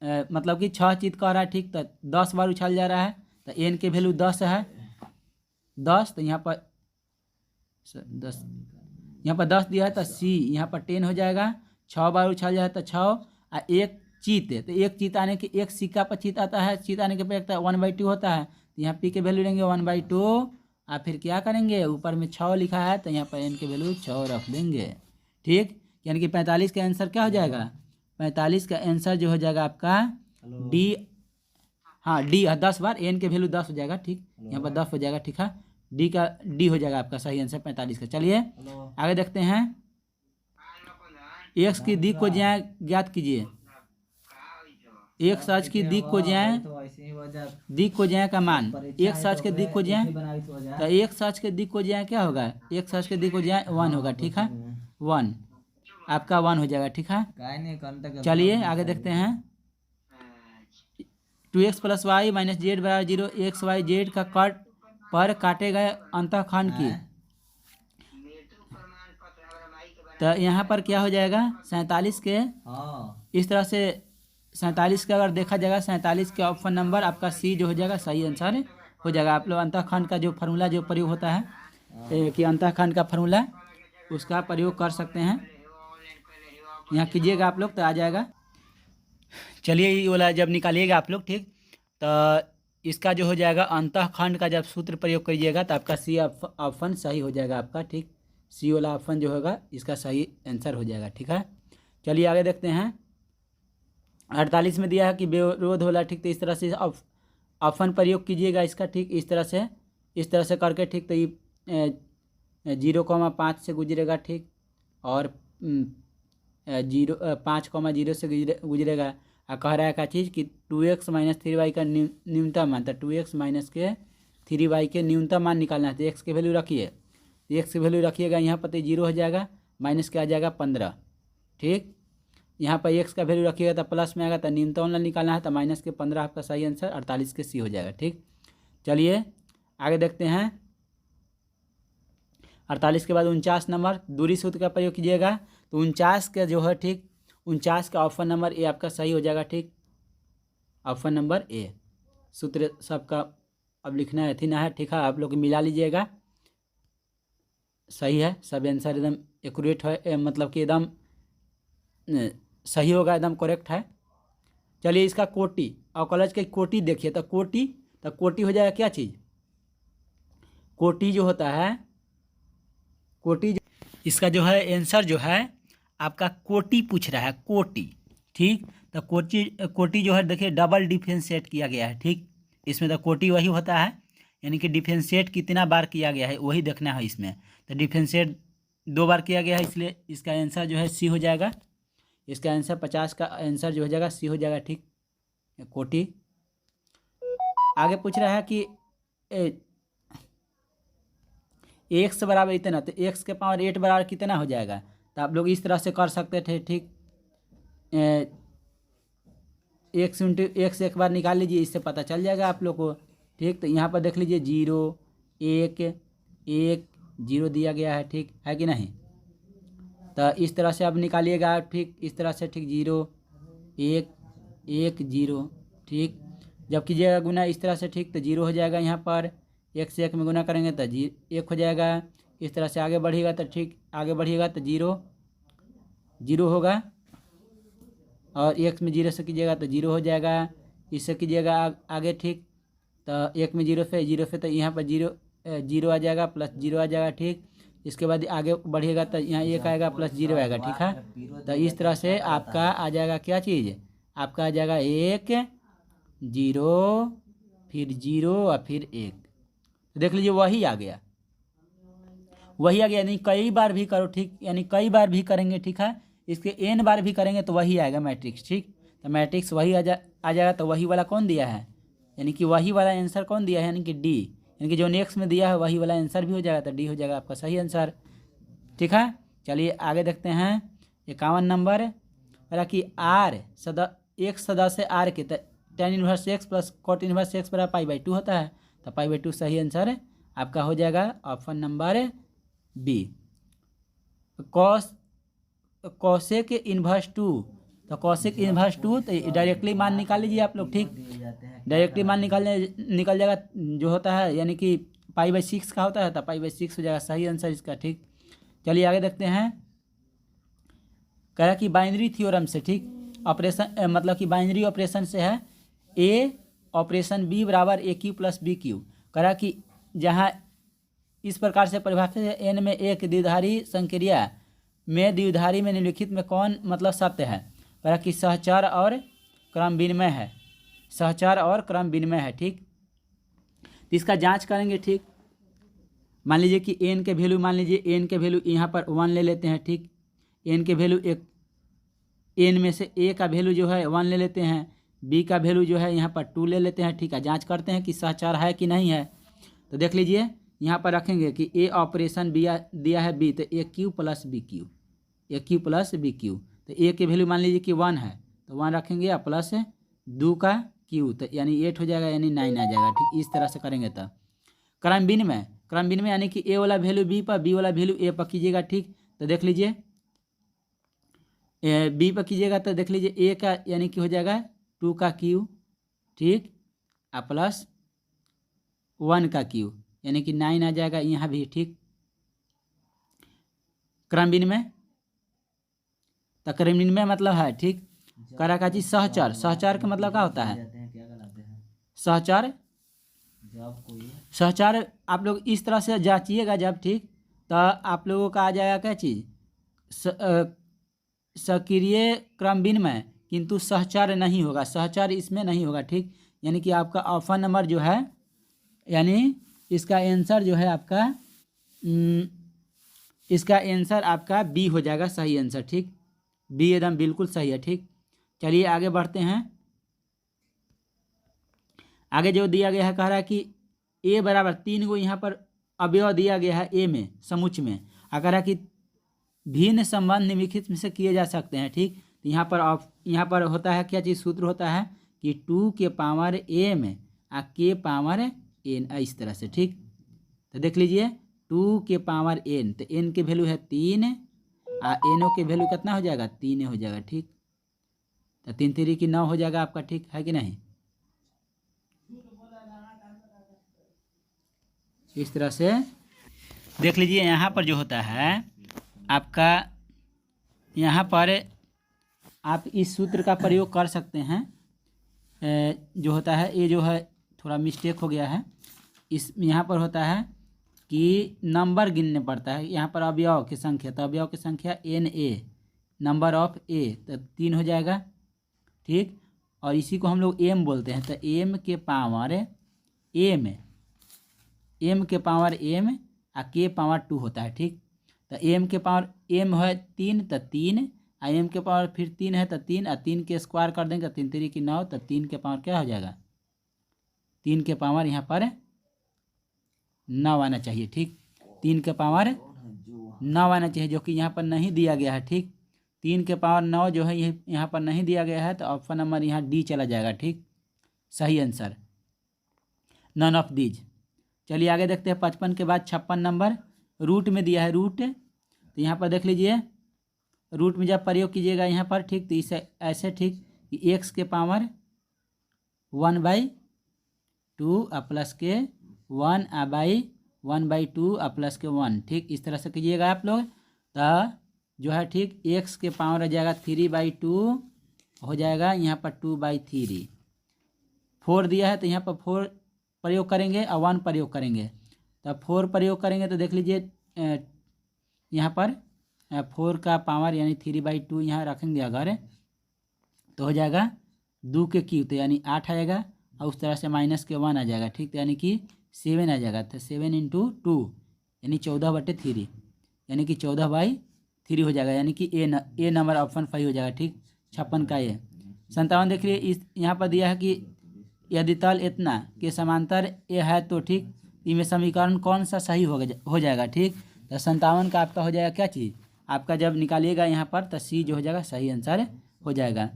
मतलब कि 6 चित कह रहा है। ठीक, तो 10 बार उछाल जा रहा है, तो एन के वैल्यू 10 है, 10, तो यहाँ पर 10, यहाँ पर 10 दिया है, तो सी यहाँ पर 10 हो जाएगा। 6 बार उछाल जाए तो 6, और एक चित है, तो एक चित आने के, एक सिक्का पर चित आता है, चित आने के प्रयत्ता 1/2 होता है, तो यहाँ पी के वैल्यू लेंगे 1/2, और फिर क्या करेंगे, ऊपर में 6 लिखा है, तो यहाँ पर एन के वैल्यू 6 रख देंगे। ठीक, यानी कि 45 का आंसर क्या हो जाएगा, 45 का आंसर जो हो जाएगा आपका डी। हाँ डी, 10 बार एन के वैल्यू 10 हो जाएगा। ठीक, यहाँ पर 10 हो जाएगा। ठीक है, डी का डी हो जाएगा आपका सही आंसर 45 का। चलिए आगे देखते हैं। एक्स की दिक को ज्ञात कीजिए। एक सच की दिक को दिक को का मान, एक सच के दिक को तो एक सच के दिक को क्या होगा, एक सच के दिक को 1 होगा। ठीक है, 1 आपका 1 हो जाएगा। ठीक है, चलिए आगे देखते हैं। 2x + y - z = 0, x Y Z का कट पर काटे गए अंतःखंड की, तो यहाँ पर क्या हो जाएगा 47 के, इस तरह से 47 का अगर देखा जाएगा, 47 के ऑप्शन नंबर आपका सी जो हो जाएगा सही आंसर हो जाएगा। आप लोग अंतःखंड का जो फार्मूला जो प्रयोग होता है कि अंतःखंड का फार्मूला, उसका प्रयोग कर सकते हैं, यहाँ कीजिएगा आप लोग तो आ जाएगा। चलिए ये वाला जब निकालिएगा आप लोग, ठीक, तो इसका जो हो जाएगा अंतःखंड का जब सूत्र प्रयोग करिएगा तो आपका सी ऑप्शन सही हो जाएगा आपका। ठीक, सी वाला ऑप्शन जो होगा इसका सही आंसर हो जाएगा। ठीक है, चलिए आगे देखते हैं। 48 में दिया है कि विरोध वाला, ठीक, तो इस तरह से ऑप्शन प्रयोग कीजिएगा इसका। ठीक, इस तरह से करके, ठीक, तो ये 0,5 से गुजरेगा। ठीक, और 5,0 से गुजरेगा। कह रहा है क्या चीज़ कि 2x - 3y का न्यूनतम मान, तो 2x - 3y के न्यूनतम मान निकालना है। तो x की वैल्यू रखिए, x की वैल्यू रखिएगा, यहाँ पर तो 0 हो जाएगा, माइनस क्या आ जाएगा 15। ठीक, यहाँ पर x का वैल्यू रखिएगा तो प्लस में आएगा, तो न्यूनतम निकालना है, तो माइनस के 15 आपका सही आंसर 48 के सी हो जाएगा। ठीक, चलिए आगे देखते हैं। 48 के बाद 49 नंबर दूरी सूत्र का प्रयोग कीजिएगा, तो 49 का जो है, ठीक, 49 का ऑप्शन नंबर ए आपका सही हो जाएगा। ठीक, ऑप्शन नंबर ए, सूत्र सबका अब लिखना है थी ना है। ठीक है, आप लोग मिला लीजिएगा, सही है, सब आंसर एकदम एक्यूरेट है, मतलब कि एकदम सही होगा, एकदम करेक्ट है। चलिए इसका कोटि और कॉलेज की कोटि देखिए, तो कोटि हो जाएगा क्या चीज़, कोटि जो होता है, कोटि इसका जो है आंसर जो है आपका कोटि पूछ रहा है, कोटि। ठीक, तो कोटि जो है देखिए डबल डिफरेंशिएट किया गया है। ठीक, इसमें तो कोटि वही होता है, यानी कि डिफरेंशिएट कितना बार किया गया है वही देखना है इसमें। तो डिफरेंशिएट 2 बार किया गया है, इसलिए इसका आंसर जो है सी हो जाएगा। इसका आंसर 50 का आंसर जो हो जाएगा सी हो जाएगा। ठीक, कोटि। आगे पूछ रहा है कि x बराबर इतना, तो x के पावर 8 बराबर कितना हो जाएगा, तो आप लोग इस तरह से कर सकते थे। ठीक, x × x एक बार निकाल लीजिए, इससे पता चल जाएगा आप लोग को। ठीक, तो यहाँ पर देख लीजिए 0 1 1 0 दिया गया है। ठीक है कि नहीं, तो इस तरह से अब निकालिएगा। ठीक, इस तरह से, ठीक, 0 1 1 0। ठीक, जब कीजिएगा गुना इस तरह से, ठीक, तो 0 हो जाएगा। यहाँ पर 1 से 1 में गुना करेंगे तो 1 हो जाएगा। इस तरह से आगे बढ़िएगा तो, ठीक, आगे बढ़िएगा तो 0 जीरो होगा, और एक्स में जीरो से कीजिएगा तो जीरो हो जाएगा, इससे कीजिएगा आगे, ठीक। तो एक में जीरो पे तो यहाँ पर जीरो आ जाएगा, प्लस जीरो आ जाएगा, ठीक। इसके बाद आगे बढ़िएगा तो यहाँ एक आएगा प्लस जीरो आएगा, ठीक है। तो इस तरह से आपका आ जाएगा क्या चीज़, आपका आ जाएगा एक, जीरो, फिर जीरो और फिर एक। तो देख लीजिए वही आ गया, वही आ गया, यानी कई बार भी करो, ठीक, यानी कई बार भी करेंगे, ठीक है। इसके n बार भी करेंगे तो वही आएगा मैट्रिक्स, ठीक। तो मैट्रिक्स वही आ जाएगा। तो वही वाला कौन दिया है, यानी कि वही वाला आंसर कौन दिया है, यानी कि डी, यानी कि जो नेक्स्ट में दिया है वही वाला आंसर भी हो जाएगा, तो डी हो जाएगा आपका सही आंसर, ठीक है। चलिए आगे देखते हैं 51 नंबर। बोला कि आर एक सदस्य आर के tan inverse x plus cot inverse x बराबर पाई/2 होता है, तो पाई/2 सही आंसर आपका हो जाएगा option number B. Cosec inverse 2, तो कॉसेक इनवर्स 2 तो डायरेक्टली मान निकाल लीजिए आप लोग, ठीक। डायरेक्टली मान निकल जाएगा जो होता है, यानी कि पाई/6 का होता है, तो पाई/6 हो जाएगा सही आंसर इसका, ठीक। चलिए आगे देखते हैं। कह रहा कि बाइनरी थ्योरम से, ठीक, ऑपरेशन मतलब कि बाइनरी ऑपरेशन से है ए ऑपरेशन बी बराबर AQ प्लस BQ। कह रहा कि जहाँ इस प्रकार से परिभाषित है, एन में एक द्विधारी संक्रिया में द्विधारी में निम्नलिखित में कौन मतलब सत्य है। कह रहा कि सहचर और क्रम विनिमय है, सहचर और क्रम विनिमय है, ठीक। तो इसका जांच करेंगे, ठीक। मान लीजिए कि एन के वैल्यू, मान लीजिए एन के वैल्यू यहाँ पर 1 ले लेते हैं, ठीक। एन के वैल्यू एन में से ए का वैल्यू जो है 1 ले लेते हैं, बी का वैल्यू जो है यहाँ पर 2 ले लेते हैं, ठीक है। जांच करते हैं कि सहचर है कि नहीं है। तो देख लीजिए यहाँ पर रखेंगे कि ए ऑपरेशन दिया है बी, तो AQ plus BQ, AQ plus BQ। तो ए के वैल्यू मान लीजिए कि 1 है, तो 1 रखेंगे और प्लस 2 का Q, तो यानी 8 हो जाएगा, यानी 9 आ जाएगा, ठीक। इस तरह से करेंगे। तो क्रम विनिमय यानी कि ए वाला वैल्यू बी पर, बी वाला वैल्यू ए पर कीजिएगा, ठीक। तो देख लीजिए बी पर कीजिएगा तो देख लीजिए ए का यानी कि हो जाएगा 2 का Q, ठीक, और प्लस 1 का Q, यानी कि 9 आ जाएगा यहाँ भी, ठीक। क्रम विनिमय, तो क्रम विनिमय मतलब है, ठीक। करा का चीज सहचर, सहचर का मतलब क्या होता है, सहचर आप लोग इस तरह से जांचिएगा जब, ठीक, तो आप लोगों का आ जाएगा क्या चीज़, सक्रिय क्रम विनिमय, किंतु सहचर नहीं होगा, सहचर इसमें नहीं होगा, ठीक। यानी कि आपका ऑप्शन नंबर जो है, यानी इसका आंसर जो है आपका इसका आंसर आपका बी हो जाएगा सही आंसर, ठीक। बी एकदम बिल्कुल सही है, ठीक। चलिए आगे बढ़ते हैं। आगे जो दिया गया है, कह रहा है कि ए बराबर 3 को यहाँ पर अवयव दिया गया है ए में, समुच्च में। कह रहा है कि भिन्न संबंध निम्नलिखित में से किए जा सकते हैं, ठीक। तो यहाँ पर होता है क्या चीज़, सूत्र होता है कि 2 के पावर ए में आ के पावर एन, इस तरह से, ठीक। तो देख लीजिए 2 के पावर एन, तो एन के वैल्यू है 3 आ एनो के वैल्यू कितना हो जाएगा, 3 हो जाएगा, ठीक। तो 3 3 की 9 हो जाएगा आपका, ठीक है कि नहीं। इस तरह से देख लीजिए यहाँ पर जो होता है आपका, यहाँ पर आप इस सूत्र का प्रयोग कर सकते हैं। जो होता है ये जो है थोड़ा मिस्टेक हो गया है, इस यहाँ पर होता है कि नंबर गिनने पड़ता है, यहाँ पर अवयव की संख्या, तो अवयव की संख्या NA, नंबर ऑफ ए, तो 3 हो जाएगा, ठीक। और इसी को हम लोग m बोलते हैं, तो m के पावर m आ के पावर 2 होता है, ठीक। तो m के पावर m है 3, तो 3 आ m के पावर फिर 3 है, तो 3 आ 3 के स्क्वायर कर देंगे, 3 3 की 9, तो 3 के पावर क्या हो जाएगा, 3 के पावर यहाँ पर 9 आना चाहिए, ठीक। 3 के पावर 9 आना चाहिए, जो कि यहाँ पर नहीं दिया गया है, ठीक। 3 के पावर 9 जो है यहाँ पर नहीं दिया गया है, तो ऑप्शन नंबर यहाँ डी चला जाएगा, ठीक, सही आंसर, नन ऑफ दीज। चलिए आगे देखते हैं 55 के बाद 56 नंबर। रूट में दिया है, रूट, तो यहाँ पर देख लीजिए रूट में जब प्रयोग कीजिएगा यहाँ पर, ठीक, तो इसे ऐसे, ठीक, कि x के पावर 1/2 प्लस के 1/2 प्लस के 1, ठीक, इस तरह से कीजिएगा आप लोग। तो जो है ठीक एक्स के पावर आ जाएगा 3/2 हो जाएगा यहाँ पर 2/3। 4 दिया है तो यहाँ पर 4 प्रयोग करेंगे और 1 प्रयोग करेंगे। तो 4 प्रयोग करेंगे तो देख लीजिए यहाँ पर 4 का पावर यानी 3/2 यहाँ रखेंगे अगर तो हो जाएगा 2 के क्यूब, तो यानी 8 आएगा और उस तरह से माइनस के 1 आ जाएगा ठीक। तो यानी कि 7 आ जाएगा। तो 7 × 2 यानी 14/3 यानी कि 14/3 हो जाएगा। यानी कि ए नंबर ऑप्शन 5 हो जाएगा ठीक। 56 का ए। 57 देखिए इस यहाँ पर दिया है कि यदि तल इतना के समांतर ए है तो ठीक इनमें समीकरण कौन सा सही हो जाएगा ठीक। तो 57 का आपका हो जाएगा क्या चीज़, आपका जब निकालिएगा यहाँ पर तो सी जो हो जाएगा सही आंसर हो जाएगा।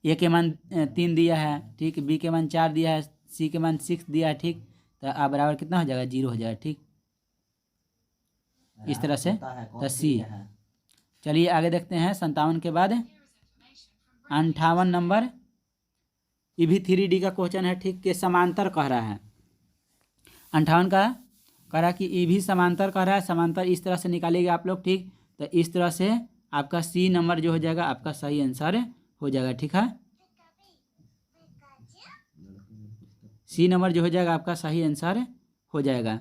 ए के मान 3 दिया है ठीक, बी के मान 4 दिया है, सी के मान 6 दिया है ठीक। तो आप बराबर कितना हो जाएगा 0 हो जाएगा ठीक। इस तरह से तो सी। चलिए आगे देखते हैं 57 के बाद 58 नंबर ये भी 3D का क्वेश्चन है ठीक के समांतर कह रहा है। 58 का कह रहा है कि ये भी समांतर कह रहा है। समांतर इस तरह से निकालिएगा आप लोग ठीक। तो इस तरह से आपका सी नंबर जो हो जाएगा आपका सही आंसर हो जाएगा ठीक है। सी नंबर जो हो जाएगा आपका सही आंसर हो जाएगा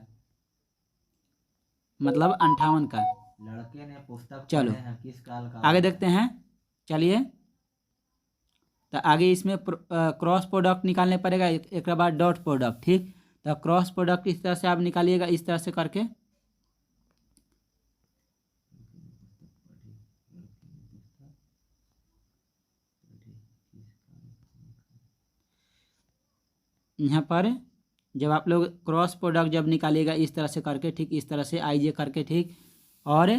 मतलब 58 का। लड़के ने पुस्तक चलो पढ़े हैं किस काल का आगे देखते हैं। चलिए तो आगे इसमें क्रॉस प्रोडक्ट निकालने पड़ेगा, एक बाद डॉट प्रोडक्ट ठीक। तो क्रॉस प्रोडक्ट इस तरह से आप निकालिएगा इस तरह से करके। यहाँ पर जब आप लोग क्रॉस प्रोडक्ट जब निकालिएगा इस तरह से करके ठीक, इस तरह से आइए करके ठीक, और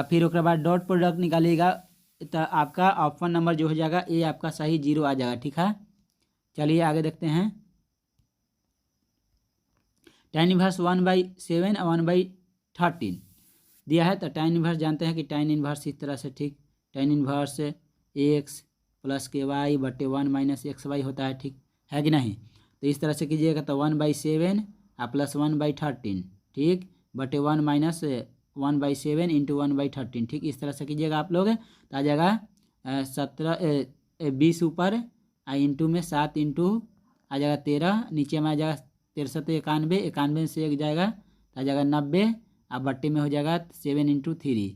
फिर उसके बाद डॉट प्रोडक्ट निकालिएगा तो आपका ऑप्शन नंबर जो हो जाएगा ये आपका सही 0 आ जाएगा ठीक है। चलिए आगे देखते हैं। tan इनवर्स 1/7 और 1/13 दिया है। तो tan इनवर्स जानते हैं कि tan इनवर्स इस तरह से ठीक, tan inverse x + ky/1 - xy होता है ठीक है कि नहीं। तो इस तरह से कीजिएगा तो 1/7 + 1/13 ठीक बटे 1 - 1/7 × 1/13 ठीक। इस तरह से कीजिएगा आप लोग तो आ जाएगा 20 ऊपर इंटू में 7 इंटू आ जाएगा 13, नीचे में आ जाएगा 63 91, 91 से 1 जाएगा तो आ जाएगा 90, अब बट्टे में हो जाएगा 7 × 3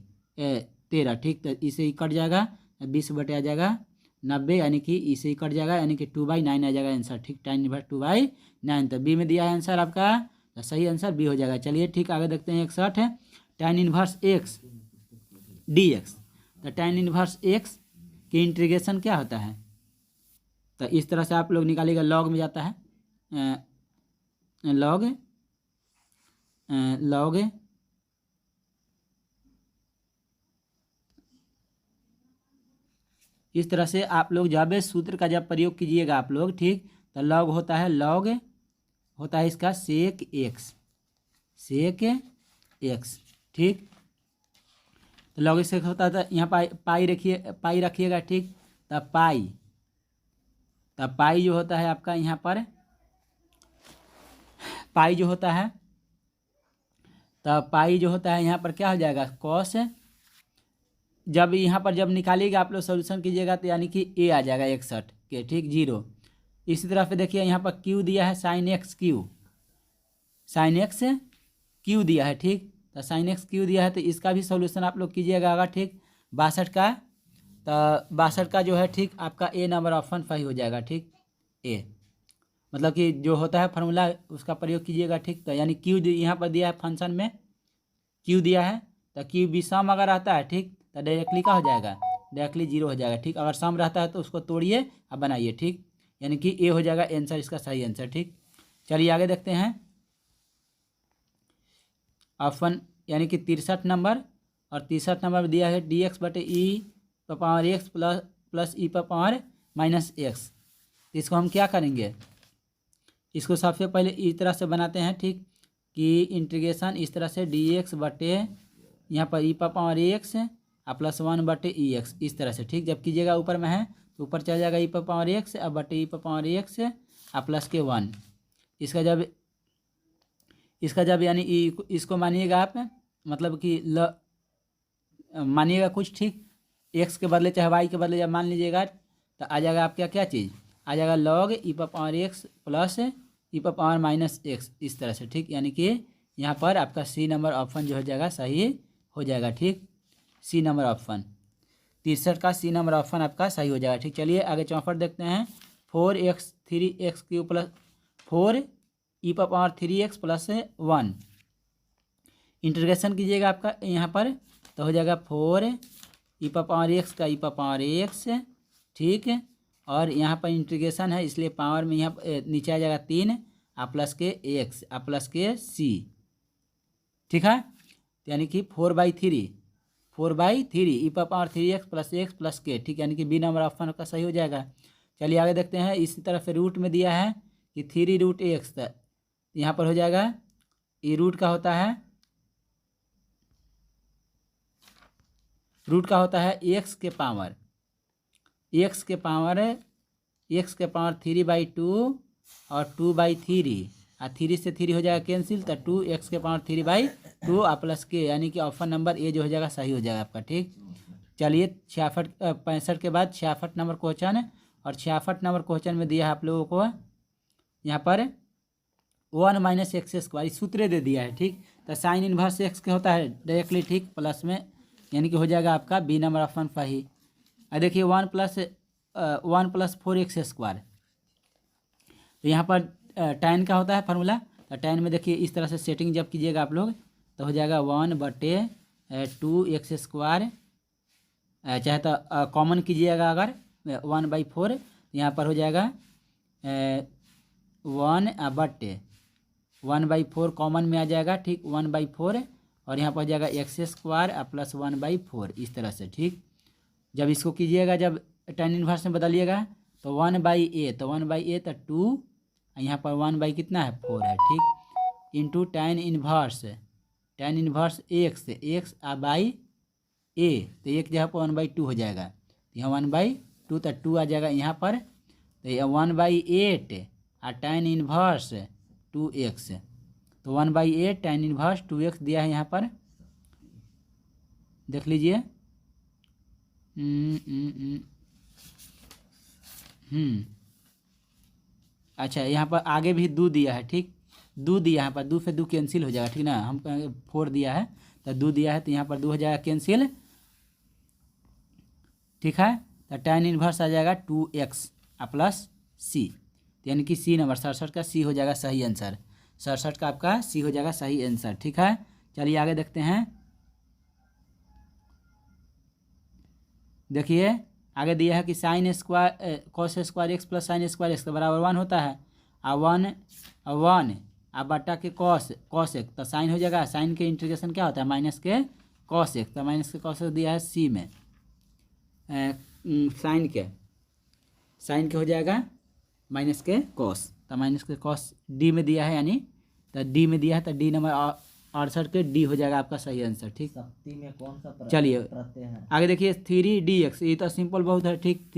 13 ठीक। तो इसे ही कट जाएगा 20 बटे आ जाएगा 90 यानी कि इसे ही कट जाएगा यानी कि 2/9 आ जाएगा आंसर ठीक। tan इनवर्स 2/9 तो बी में दिया है आंसर आपका, तो सही आंसर बी हो जाएगा। चलिए ठीक आगे देखते हैं 61 है tan इनवर्स x dx। तो tan इनवर्स x की इंटीग्रेशन क्या होता है, तो इस तरह से आप लोग निकालिएगा। लॉग में जाता है लॉग इस तरह से आप लोग जब सूत्र का जब प्रयोग कीजिएगा आप लोग ठीक, तो लॉग होता है इसका सेक एक्स ठीक। तो लॉग से होता है यहाँ पाई रखिएगा ठीक। तो पाई जो होता है आपका यहाँ पर पाई जो होता है तो पाई जो होता है यहाँ पर क्या हो जाएगा कॉस। जब यहाँ पर जब निकालिएगा आप लोग सॉल्यूशन कीजिएगा तो यानी कि ए आ जाएगा 61 के ठीक 0। इसी तरह से देखिए यहाँ पर क्यू दिया है sin x क्यू दिया है ठीक। तो sin x क्यू दिया है तो इसका भी सॉल्यूशन आप लोग कीजिएगा अगर ठीक 62 का। तो 62 का जो है ठीक आपका ए नंबर ऑप्शन 5 हो जाएगा ठीक। ए मतलब कि जो होता है फार्मूला उसका प्रयोग कीजिएगा ठीक। तो यानी क्यू यहाँ पर दिया है फंक्शन में क्यू दिया है तो क्यू भी सम अगर आता है ठीक तो डायरेक्टली क्या हो जाएगा डायरेक्टली 0 हो जाएगा ठीक। अगर सम रहता है तो उसको तोड़िए अब बनाइए ठीक, यानी कि ए हो जाएगा आंसर इसका सही आंसर ठीक। चलिए आगे देखते हैं ऑप्शन यानी कि 63 नंबर, और 63 नंबर दिया है dx बटे e⁻x प्लस e⁻−x। तो इसको हम क्या करेंगे, इसको सबसे पहले इस तरह से बनाते हैं ठीक कि इंटीग्रेशन इस तरह से dx बटे यहाँ पर e⁻x प्लस 1 बटे ex इस तरह से ठीक। जब कीजिएगा ऊपर में है तो ऊपर चल जाएगा e⁻x अब बटे e⁻x प्लस के 1। इसका जब यानी इसको मानिएगा आप मतलब कि मानिएगा कुछ, ठीक। एक्स के बदले चाहे वाई के बदले जब मान लीजिएगा तो आ जाएगा आपका क्या चीज़, आ जाएगा लॉग ई पावर एक्स प्लस ई पावर माइनस एक्स, इस तरह से, ठीक। यानी कि यहाँ पर आपका सी नंबर ऑप्शन जो हो जाएगा सही हो जाएगा, ठीक। सी नंबर ऑप्शन 63 का सी नंबर ऑप्शन आपका सही हो जाएगा, ठीक। चलिए आगे 64 देखते हैं। 4x 3x क्यूब प्लस 4 ई पावर 3x प्लस 1 इंटीग्रेशन कीजिएगा आपका यहाँ पर तो हो जाएगा 4 ई पावर एक्स का ई पावर एक्स, ठीक है। और यहाँ पर इंटीग्रेशन है इसलिए पावर में यहाँ नीचे आ जाएगा 3 आ प्लस के एक्स आ प्लस के सी, ठीक है। यानी कि 4/3 ई पावर 3x प्लस के, ठीक। यानी कि बी नंबर ऑप्शन का सही हो जाएगा। चलिए आगे देखते हैं। इसी तरह से रूट में दिया है कि 3√x, यहाँ पर हो जाएगा ये रूट का होता है एक्स के पावर 3/2 और 2/3 और 3 से 3 हो जाएगा कैंसिल तो 2x के पावर 3/2 और प्लस के, यानी कि ऑप्शन नंबर ए जो हो जाएगा सही हो जाएगा आपका, ठीक। चलिए 65 के बाद 66 नंबर क्वेश्चन है और 66 नंबर क्वेश्चन में दिया है आप लोगों को यहाँ पर 1 - x² सूत्र दे दिया है, ठीक। तो साइन इनवर्स एक्स के होता है डायरेक्टली, ठीक, प्लस में, यानी कि हो जाएगा आपका बी नंबर ऑप्शन सही। और देखिए 1 + 4x², तो यहाँ पर tan का होता है फार्मूला, तो tan में देखिए इस तरह से सेटिंग जब कीजिएगा आप लोग तो हो जाएगा 1/2x², चाहे तो कॉमन कीजिएगा अगर 1/4 यहाँ पर हो जाएगा 1/4 कॉमन में आ जाएगा, ठीक, 1/4 और यहाँ पर हो जाएगा x² प्लस 1/4 इस तरह से, ठीक। जब इसको कीजिएगा जब tan इनवर्स में बदलिएगा तो 1/a तो 2 यहाँ पर 1 कितना है 4 है, ठीक, into tan inverse x by a तो एक जगह पर 1/2 हो जाएगा, यहाँ 1/2 तो 2 आ जाएगा यहाँ पर, तो यह 1/8 और tan इनवर्स 2x तो 1/8 tan इनवर्स 2x दिया है यहाँ पर, देख लीजिए। अच्छा यहाँ पर आगे भी 2 दिया है, ठीक, 2 दिया यहाँ पर, 2 से 2 कैंसिल हो जाएगा, ठीक ना। हम 4 दिया है तो 2 दिया है तो यहाँ पर 2 हो जाएगा कैंसिल, ठीक है। तो tan इनवर्स आ जाएगा 2x प्लस c, यानी कि सी नंबर 67 का सी हो जाएगा सही आंसर, 67 का आपका सी हो जाएगा सही आंसर, ठीक है। चलिए आगे देखते हैं। देखिए आगे दिया है कि cos² x plus sin² x के बराबर 1 होता है, 1 और बटा के cos x तो साइन हो जाएगा, साइन के इंटीग्रेशन क्या होता है माइनस के cos x, तो माइनस के cos x दिया है सी में, साइन के हो जाएगा माइनस के cos, तो माइनस के cos डी में दिया है, यानी तो डी में दिया है तो डी नंबर 68 के डी हो जाएगा आपका सही आंसर, ठीक। शक्ति में कौन सा चलिए प्रत्यय है? आगे देखिए 3dx, ये तो सिंपल बहुत है, ठीक,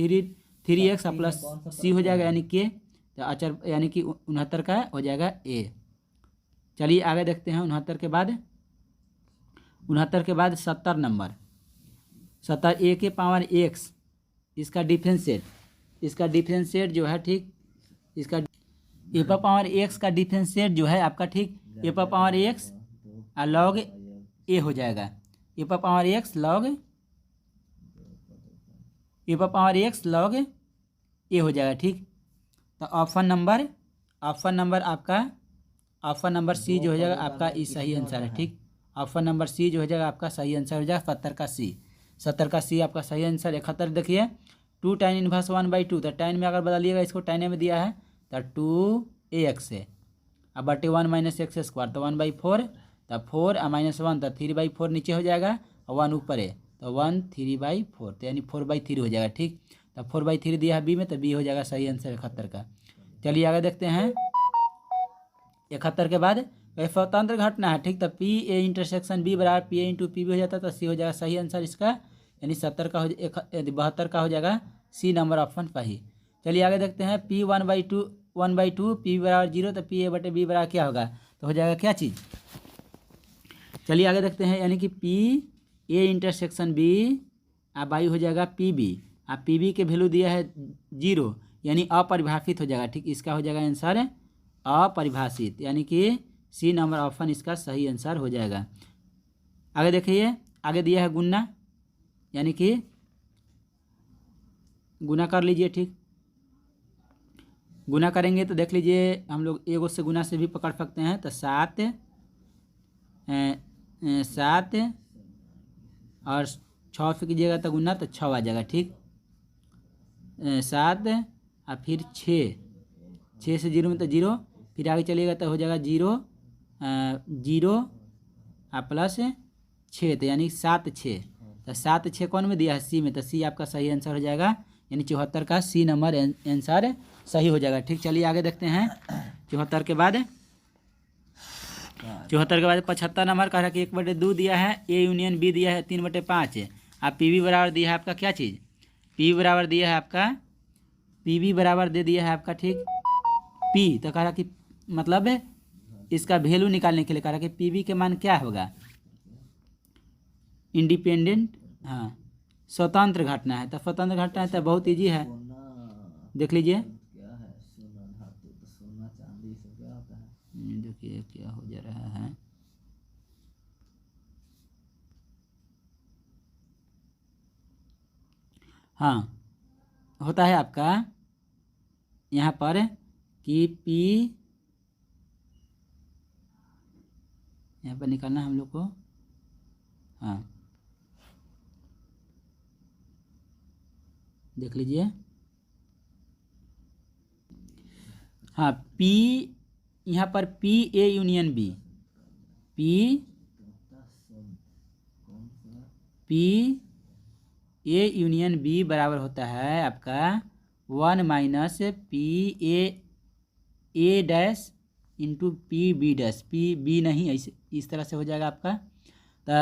3x प्लस सी हो जाएगा, यानी कि तो अचर यानी कि 69 का हो जाएगा ए। चलिए आगे देखते हैं 69 के बाद 70 नंबर 70 a के पावर x इसका डिफरेंशिएट जो है, ठीक, इसका ए पावर x का डिफरेंशिएट जो है आपका, ठीक, ए पावर x लॉग ए हो जाएगा, ए पावर x लॉग ए हो जाएगा, ठीक। तो ऑप्शन नंबर सी जो हो जाएगा आपका इस सही आंसर है, ठीक। ऑप्शन नंबर सी जो हो जाएगा आपका सही आंसर हो जाएगा 70 का सी आपका सही आंसर। 71 देखिए 2 tan इनवर्स 1/2 तो tan में अगर बदलिएगा इसको tan में दिया है तो 2ax है, अब बटे 1 - x² तो 1/4 तो 4 और -1 तो 3/4 नीचे हो जाएगा और 1 ऊपर है तो 1 3/4 तो यानी 4/3 हो जाएगा, ठीक। तो 4/3 दिया है बी में तो बी हो जाएगा सही आंसर 71 का। चलिए आगे देखते हैं 71 के बाद स्वतंत्र घटना है, ठीक, तो पी ए इंटरसेक्शन बी बराबर P A into P B हो जाता है तो सी हो जाएगा सही आंसर इसका, यानी 72 का हो जाएगा सी नंबर ऑप्शन सही। चलिए आगे देखते हैं पी 1/2 पी बराबर 0 तो पी ए बटे बी बराबर क्या होगा, तो हो जाएगा क्या चीज़। चलिए आगे देखते हैं, यानी कि पी ए इंटरसेक्शन बी आप वाई हो जाएगा पी बी। आप पी बी के वैल्यू दिया है 0 यानी अपरिभाषित हो जाएगा। ठीक, इसका हो जाएगा आंसर अपरिभाषित, यानी कि सी नंबर ऑप्शन इसका सही आंसर हो जाएगा। आगे देखिए, आगे दिया है गुना, यानी कि गुना कर लीजिए। ठीक, गुना करेंगे तो देख लीजिए हम लोग एगो से गुना से भी पकड़ सकते हैं। तो 7 और 6 से कीजिएगा तो गुना तो 6 आ जाएगा। ठीक, 7 और फिर 6 से 0 में तो 0, फिर आगे चलिएगा तो हो जाएगा 0 0 और प्लस 6, तो यानी 7 6। तो 7 6 कौन में दिया है? सी में। तो सी आपका सही आंसर हो जाएगा, यानी 74 का सी नंबर आंसर सही हो जाएगा। ठीक, चलिए आगे देखते हैं। 74 के बाद 75 नंबर कह रहा है कि 1/2 दिया है, ए यूनियन बी दिया है 3/5। आप पी वी बराबर दिया है आपका क्या चीज़? पी वी बराबर दिया है आपका, पी वी बराबर दे दिया है आपका, ठीक, पी। तो कह रहा कि मतलब इसका वैल्यू निकालने के लिए कह रहा कि पी वी के मान क्या होगा? इंडिपेंडेंट, हाँ, स्वतंत्र घटना है। तो स्वतंत्र घटना है तो बहुत ईजी है, देख लीजिए। क्या है? सोना धातु, तो सोना चांदी सब क्या होता है? देखिए क्या हो जा रहा है। हाँ, होता है आपका यहाँ पर कि पी, यहाँ पर निकालना हम लोग को। हाँ, देख लीजिए। हाँ, पी, यहाँ पर P A union B, P A union B बराबर होता है आपका 1 minus P A dash into P B dash. P B नहीं, ऐसे इस तरह से हो जाएगा आपका। तो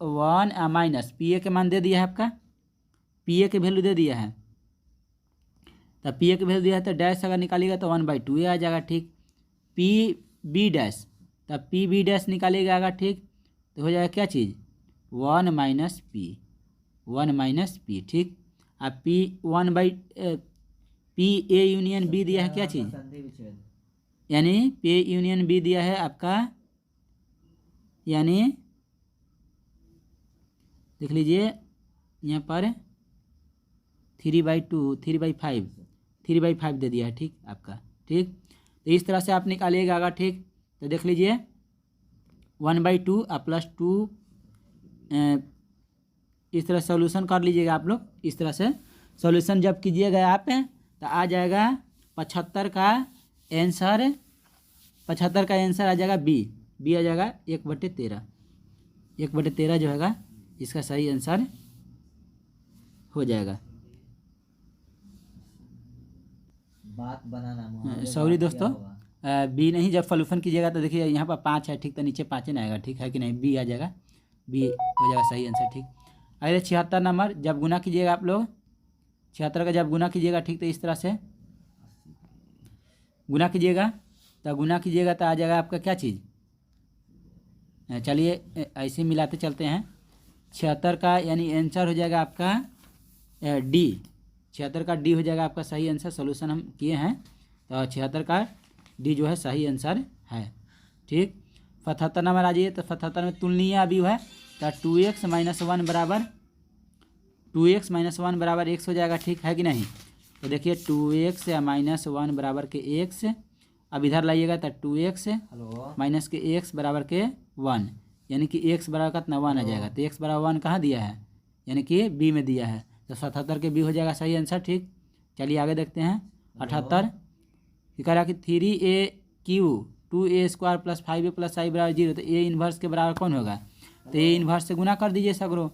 1 माइनस पी ए के मान दे दिया है आपका, पी ए के वैल्यू दे दिया है। तो पी ए के वैल्यू दिया है तो डैश अगर निकालिएगा तो 1/2 आ जाएगा। ठीक, पी बी डैश, तब पी बी डैश निकालिएगा अगर, ठीक, तो हो जाएगा क्या चीज़? 1 माइनस पी। ठीक, अब पी ए यूनियन बी दिया है क्या चीज़? यानी पी यूनियन बी दिया है आपका, यानी देख लीजिए यहाँ पर 3/5 दे दिया है। ठीक, आपका, ठीक, तो इस तरह से आप निकालिएगा अगर, ठीक, तो देख लीजिए 1/2 और +2, इस तरह सॉल्यूशन कर लीजिएगा आप लोग। इस तरह से सॉल्यूशन जब कीजिएगा आप तो आ जाएगा 75 का आंसर, आ जाएगा बी आ जाएगा 1/13 जो हैगा इसका सही आंसर हो जाएगा। बात बनाना, सॉरी दोस्तों, बी नहीं, जब सॉल्यूशन कीजिएगा तो देखिए यहाँ पर 5 है, ठीक, तो नीचे 5 नहीं आएगा। ठीक है कि नहीं? बी आ जाएगा, बी हो जाएगा सही आंसर। ठीक, अगले 76 नंबर जब गुना कीजिएगा आप लोग, 76 का जब गुना कीजिएगा, ठीक, तो इस तरह से गुना कीजिएगा। तो गुना कीजिएगा तो आ जाएगा आपका क्या चीज़? चलिए ऐसे मिलाते चलते हैं। 76 का यानी आंसर हो जाएगा आपका डी, 76 का डी हो जाएगा आपका सही आंसर। सोल्यूशन हम किए हैं तो 76 का डी जो है सही आंसर है। ठीक, 77 नंबर आ जाइए। तो 77 में तुलनीय अवयव है, तो 2x - 1 बराबर x हो जाएगा। ठीक है कि नहीं? तो देखिए 2x - 1 बराबर के x, अब इधर लाइएगा तो 2x माइनस के x बराबर के 1, यानी कि x बराबर कितना 1 आ जाएगा। तो x बराबर 1 कहाँ दिया है? यानी कि बी में दिया है। तो 77 के बी हो जाएगा सही आंसर। ठीक, चलिए आगे देखते हैं। 78 कह रहा कि 3AQ 2A² + 5A + I बराबर 0। तो ए इन्वर्स के बराबर कौन होगा? तो ए इन्वर्स से गुना कर दीजिए सगरो।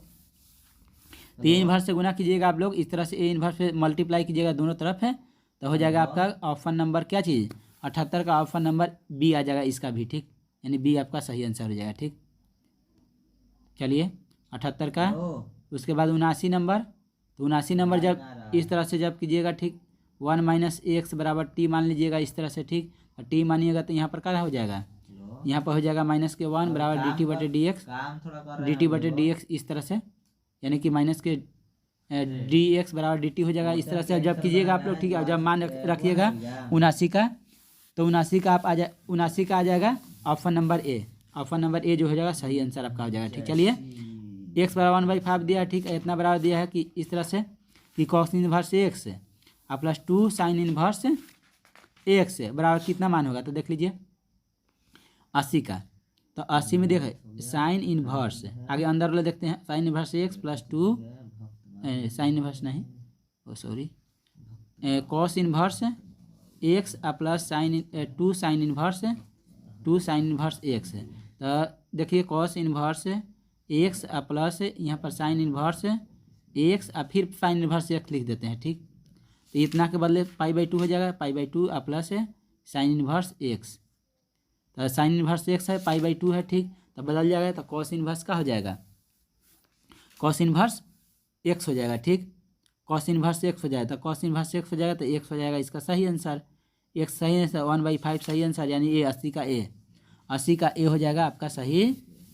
तो ए इन्वर्स से गुना कीजिएगा आप लोग, इस तरह से ए इन्वर्स से मल्टीप्लाई कीजिएगा दोनों तरफ है, तो हो जाएगा आपका ऑप्शन नंबर क्या चीज़? 78 का ऑप्शन नंबर बी आ जाएगा इसका भी। ठीक, यानी बी आपका सही आंसर हो जाएगा। ठीक, चलिए 78 का, उसके बाद 79 नंबर। तो 79 नंबर जब इस तरह से जब कीजिएगा, ठीक, 1 - x बराबर टी मान लीजिएगा इस तरह से। ठीक, और टी मानिएगा तो यहाँ पर क्या हो जाएगा? यहाँ पर हो जाएगा माइनस के 1 बराबर डी टी बटे डी एक्स, काम थोड़ा कर रहे डी टी बटे डी एक्स इस तरह से, यानी कि माइनस के डी एक्स बराबर डी टी हो जाएगा इस तरह से। जब कीजिएगा आप लोग, ठीक है, जब मान रखिएगा 79 का, तो 79 का आप 79 का आ जाएगा option number A. Option number A जो हो जाएगा सही आंसर आपका हो जाएगा। ठीक, चलिए एक्स बराबर 1/5 दिया है, ठीक है, इतना बराबर दिया है कि इस तरह से कि कॉस इनवर्स एक्स और प्लस 2 साइन इनवर्स एक्स बराबर कितना मान होगा, तो देख लीजिए 80 का, तो 80 में देखें साइन इनवर्स, आगे अंदर वाले देखते हैं, sine inverse x plus 2 sine inverse नहीं, oh sorry, cos inverse x plus sine 2 sine inverse 2 sine inverse x है। तो देखिए कॉस इनवर्स एक्स प्लस यहाँ पर साइन इनवर्स एक्स और फिर साइन इनवर्स एक्स लिख देते हैं। ठीक, तो इतना के बदले पाई/2 हो जाएगा, पाई/2 प्लस साइन इनवर्स एक्स, तो साइन इनवर्स एक्स है, पाई/2 है, ठीक, तो बदल जाएगा, तो कॉस इनवर्स का हो जाएगा, कॉस इनवर्स एक्स हो जाएगा। ठीक, कॉस इनवर्स एक्स हो जाएगा, तो कॉस इनवर्स एक्स हो जाएगा, तो एक्स हो जाएगा इसका सही आंसर, एक्स सही आंसर, 1/5 सही आंसर, यानी ए 80 का ए, 80 का ए हो जाएगा आपका सही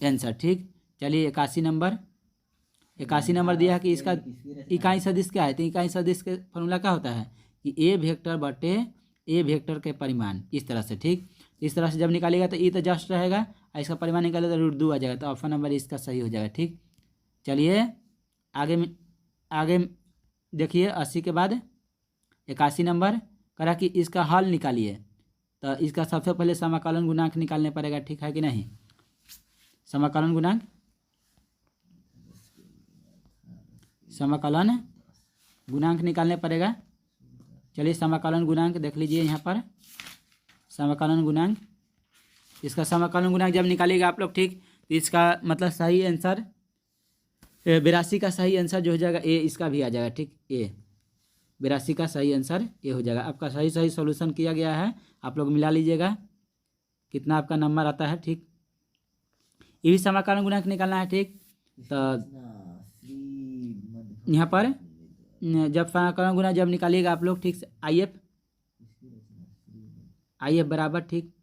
आंसर। ठीक, चलिए 81 नंबर, 81 नंबर दिया है कि इसका इकाई सदिश क्या है, तो इकाई सदिश के फॉर्मूला क्या होता है कि ए वेक्टर बटे ए वेक्टर के परिमाण, इस तरह से। ठीक, इस तरह से जब निकालेगा तो ई तो जस्ट रहेगा और इसका परिमाण निकालेगा तो √2 आ जाएगा, तो ऑप्शन नंबर इसका सही हो जाएगा। ठीक, चलिए आगे देखिए 80 के बाद 81 नंबर करा कि इसका हल निकालिए, तो इसका सबसे पहले समाकलन गुणांक निकालने पड़ेगा, ठीक है कि नहीं, समाकलन गुणांक, समाकलन गुणांक निकालने पड़ेगा। चलिए समाकलन गुणांक देख लीजिए यहाँ पर, समाकलन गुणांक, इसका समाकलन गुणांक जब निकालेगा आप लोग, ठीक, तो इसका मतलब सही आंसर 82 का सही आंसर जो हो जाएगा ए, इसका भी आ जाएगा। ठीक, ए 82 का सही आंसर ये हो जाएगा आपका, सही सही सॉल्यूशन किया गया है, आप लोग मिला लीजिएगा कितना आपका नंबर आता है। ठीक, ये भी समाकलन गुणांक निकालना है। ठीक, तो यहाँ पर जब समाकलन गुणांक जब निकालिएगा आप लोग, ठीक से आई एफ बराबर, ठीक,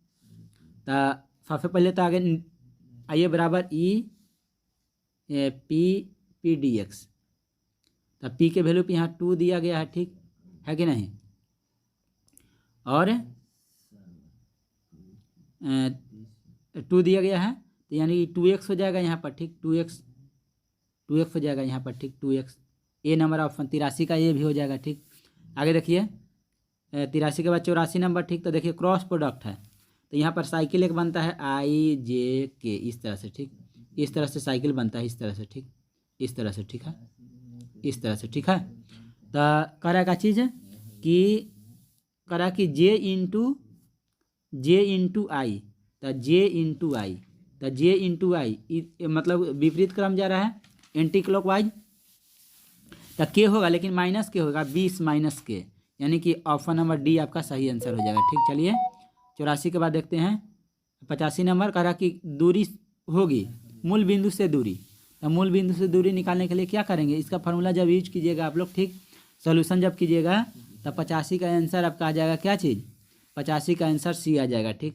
तो सबसे पहले तो आगे आई एफ बराबर ई पी डी एक्स, तो पी के वैल्यू पे यहाँ 2 दिया गया है, ठीक है कि नहीं, और 2 दिया गया है, तो यानी 2x हो जाएगा यहाँ पर। ठीक, 2x हो जाएगा यहाँ पर। ठीक, 2x ए नंबर ऑप्शन 83 का ये भी हो जाएगा। ठीक, आगे देखिए 83 के बाद 84 नंबर, ठीक, तो देखिए क्रॉस प्रोडक्ट है, तो यहाँ पर साइकिल एक बनता है IJK इस तरह से। ठीक, इस तरह से साइकिल बनता है, इस तरह से। ठीक, इस तरह से, ठीक है, इस तरह से। ठीक है, तो करा का चीज़ है कि करा कि J इंटू आई, तो J इंटू आई मतलब विपरीत क्रम जा रहा है, एंटी क्लॉकवाइज, तो K होगा लेकिन माइनस के होगा, 20 माइनस के, यानी कि ऑप्शन नंबर डी आपका सही आंसर हो जाएगा। ठीक, चलिए 84 के बाद देखते हैं 85 नंबर, कह रहा कि दूरी होगी मूल बिंदु से दूरी, तो मूल बिंदु से दूरी निकालने के लिए क्या करेंगे, इसका फार्मूला जब यूज कीजिएगा आप लोग, ठीक, सोल्यूशन जब कीजिएगा तो 85 का आंसर आपका आ जाएगा क्या चीज़, 85 का आंसर सी आ जाएगा। ठीक,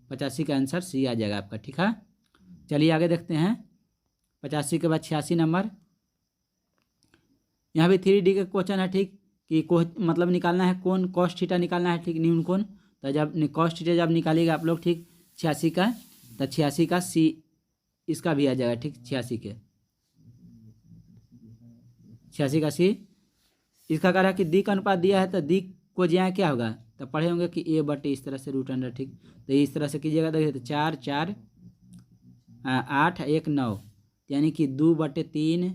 85 का आंसर सी आ जाएगा आपका। ठीक है, चलिए आगे देखते हैं 85 के बाद 86 नंबर, यहाँ भी 3D का क्वेश्चन है। ठीक, कि मतलब निकालना है कौन कॉस थीटा निकालना है। ठीक, न्यून कौन, तो जब कॉस थीटा जब निकालिएगा आप लोग, ठीक, 86 का, तो 86 का सी इसका भी आ जाएगा। ठीक, 86 का सी, इसका कह रहा है कि दिक अनुपात दिया है, तो दिक को ज्या क्या होगा, तो पढ़े होंगे कि ए बटे इस तरह से √अंडर। ठीक, तो इस तरह से कीजिएगा, देखिए तो 4 4 8 1 9, यानी कि 2/3,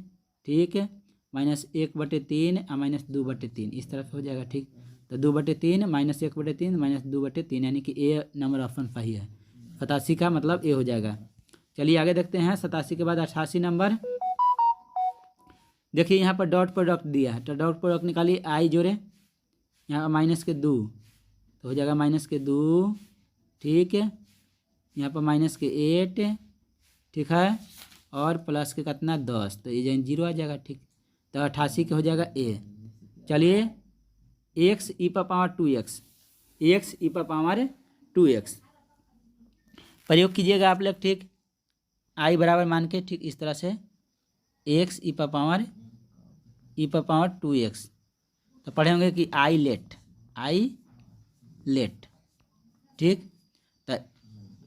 ठीक है, -1/3 और -2/3 इस तरह से हो जाएगा। ठीक, तो 2/3 -1/3 -2/3, यानी कि ए नंबर ऑप्शन सही है, 87 का मतलब ए हो जाएगा। चलिए आगे देखते हैं 87 के बाद 88 नंबर, देखिए यहाँ पर डॉट प्रोडक्ट दिया है, तो डॉट प्रोडक्ट निकालिए, आई जोड़े यहाँ -2, तो हो जाएगा -2, ठीक है, यहाँ पर -8, ठीक है, और प्लस के कितना 10, तो ये 0 आ जाएगा। ठीक, तो 88 के हो जाएगा ए। चलिए x e⁻²x, x e⁻²x, प्रयोग कीजिएगा आप लोग, ठीक। आई बराबर मान के, ठीक इस तरह से एक्स ई पावर 2x, तो पढ़े होंगे कि आई लेट, ठीक। तो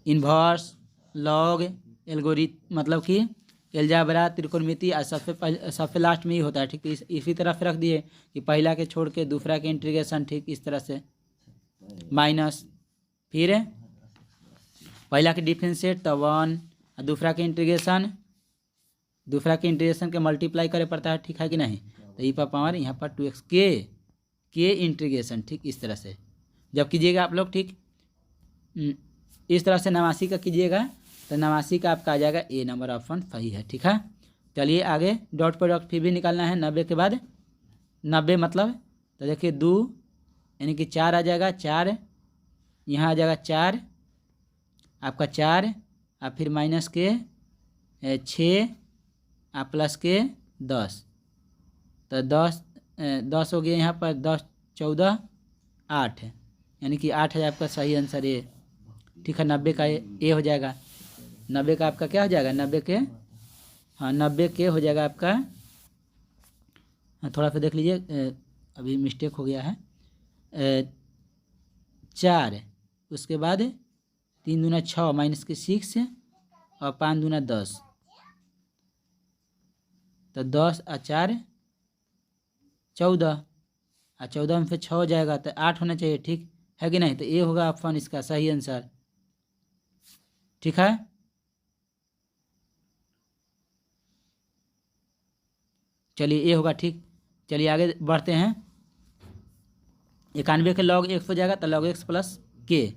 इन्वर्स, लॉग, एल्गोरिथम, मतलब कि एलजाब्रा, त्रिकोणमिति, और सबसे लास्ट में ही होता है, ठीक। तो इसी तरफ रख दिए कि पहला के छोड़ के दूसरा के इंटीग्रेशन, ठीक इस तरह से माइनस, फिर पहला के डिफरेंशिएट तो 1, और दूसरा के इंटीग्रेशन के मल्टीप्लाई करे पड़ता है, ठीक है कि नहीं। तो ई पावर यहाँ पर 2x के इंटीग्रेशन, ठीक इस तरह से जब कीजिएगा आप लोग, ठीक इस तरह से 89 का कीजिएगा तो 89 का आपका आ जाएगा ए नंबर, ऑप्शन सही है, ठीक है। चलिए आगे डॉट प्रोडक्ट फिर भी निकालना है 90 के बाद, 90 मतलब तो देखिए 2 यानी कि 4 आ जाएगा, 4 यहाँ आ जाएगा 4 आपका 4, और फिर माइनस के 6 और प्लस के 10, तो 10 हो गया यहाँ पर, 10 14 8, यानी कि 8 है आपका सही आंसर ए, ठीक है। 90 का ए हो जाएगा, 90 का आपका क्या हो जाएगा, 90 के, हाँ 90 के हो जाएगा आपका, थोड़ा सा देख लीजिए अभी मिस्टेक हो गया है, 4 उसके बाद 3 दूना 6 माइनस के 6 और 5 दूना 10, तो 10 और 4 14, और 14 में फिर 6 हो जाएगा तो 8 होना चाहिए, ठीक है कि नहीं। तो ये होगा ऑप्शन इसका सही आंसर, ठीक है। चलिए ये होगा, ठीक। चलिए आगे बढ़ते हैं। 91 के log x हो जाएगा तो log x प्लस के,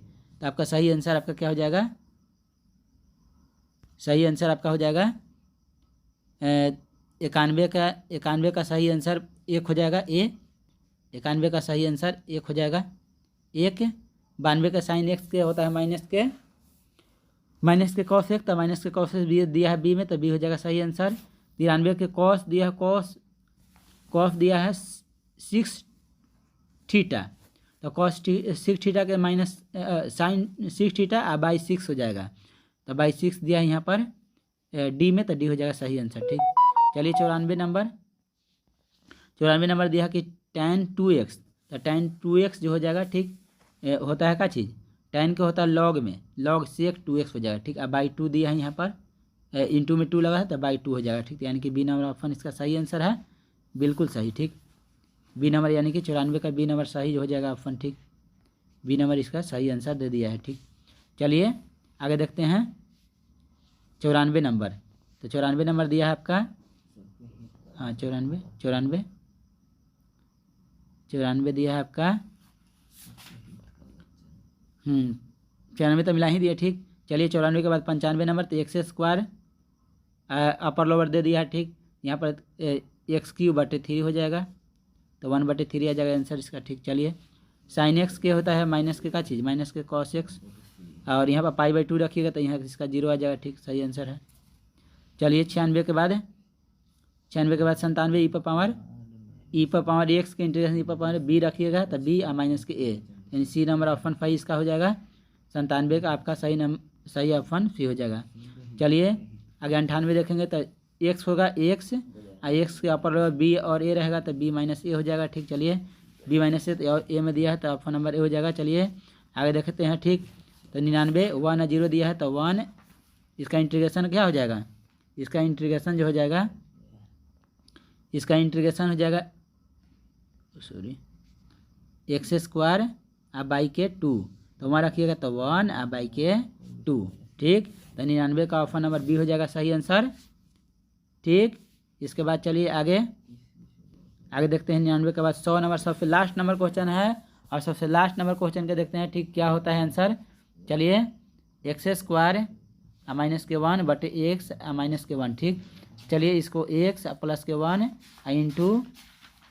तो आपका सही आंसर आपका क्या हो जाएगा, सही आंसर आपका हो जाएगा 91 का सही आंसर 1 हो जाएगा ए, 91 का सही आंसर 1 हो जाएगा 1। 92 का साइन एक्स के होता है माइनस के कॉस एक, तो माइनस के कॉस दिया है बी में, तो बी हो जाएगा सही आंसर। 93 के कॉस दिया है, कॉस दिया है 6 थीटा, तो कॉस 6 थीटा के माइनस साइन 6 थीटा और बाई 6 हो जाएगा, तो बाई 6 दिया है यहाँ पर डी में, तो डी हो जाएगा सही आंसर, ठीक। चलिए 94 नंबर दिया है कि tan 2x, तो tan 2x जो हो जाएगा, ठीक होता है क्या चीज़, tan के होता है log में, log sec 2x हो जाएगा, ठीक। अब बाई 2 दिया है यहाँ पर, इंटू में 2 लगा है तो बाई 2 हो जाएगा, ठीक। यानी कि बी नंबर ऑप्शन इसका सही आंसर है, बिल्कुल सही, ठीक। बी नंबर यानी कि 94 का बी नंबर सही हो जाएगा ऑप्शन, ठीक। बी नंबर इसका सही आंसर दे दिया है, ठीक। चलिए आगे देखते हैं 94 नंबर, तो 94 नंबर दिया है आपका, हाँ 94 दिया है आपका, 94 तो मिला ही दिया, ठीक। चलिए 94 के बाद 95 नंबर, तो एक्स स्क्वायर अपर लोअर दे दिया है, ठीक। यहाँ पर x³/3 हो जाएगा, तो 1/3 आ जाएगा आंसर इसका, ठीक। चलिए साइन एक्स के होता है माइनस के का चीज़, माइनस के कॉस एक्स, और यहाँ पर पाई/2 रखिएगा तो यहाँ इसका 0 आ जाएगा, ठीक सही आंसर है। चलिए 96 के बाद 97 ई पर पावर एक्स के इंटीग्रेशन ई पर पावर बी रखिएगा, तो बी और माइनस के ए, यानी सी नंबर ऑप्शन सही इसका हो जाएगा। 97 का आपका सही ऑप्शन सी हो जाएगा। चलिए आगे 98 देखेंगे तो एक्स होगा एक्स, और एक्स के ऊपर बी और ए रहेगा तो बी माइनस ए हो जाएगा, ठीक। चलिए बी माइनस ए तो ए में दिया है तो ऑप्शन नंबर ए हो जाएगा। चलिए आगे देखते हैं, ठीक। तो 99 1 और 0 दिया है तो 1, इसका इंटीग्रेशन क्या हो जाएगा, इसका इंटीग्रेशन जो हो जाएगा, इसका इंटीग्रेशन हो जाएगा एक्स स्क्वायर और बाई के 2, तो वहाँ रखिएगा तो 1 और बाई के 2, ठीक। तो 99 का ऑप्शन नंबर बी हो जाएगा सही आंसर, ठीक। इसके बाद चलिए आगे देखते हैं 99 के बाद 100 नंबर सबसे लास्ट नंबर क्वेश्चन है, और सबसे लास्ट नंबर क्वेश्चन के देखते हैं, ठीक क्या होता है आंसर। चलिए एक्स स्क्वायर और माइनस के 1 बटे एक्स और माइनस के 1, ठीक। चलिए इसको एक्स प्लस के 1 इंटू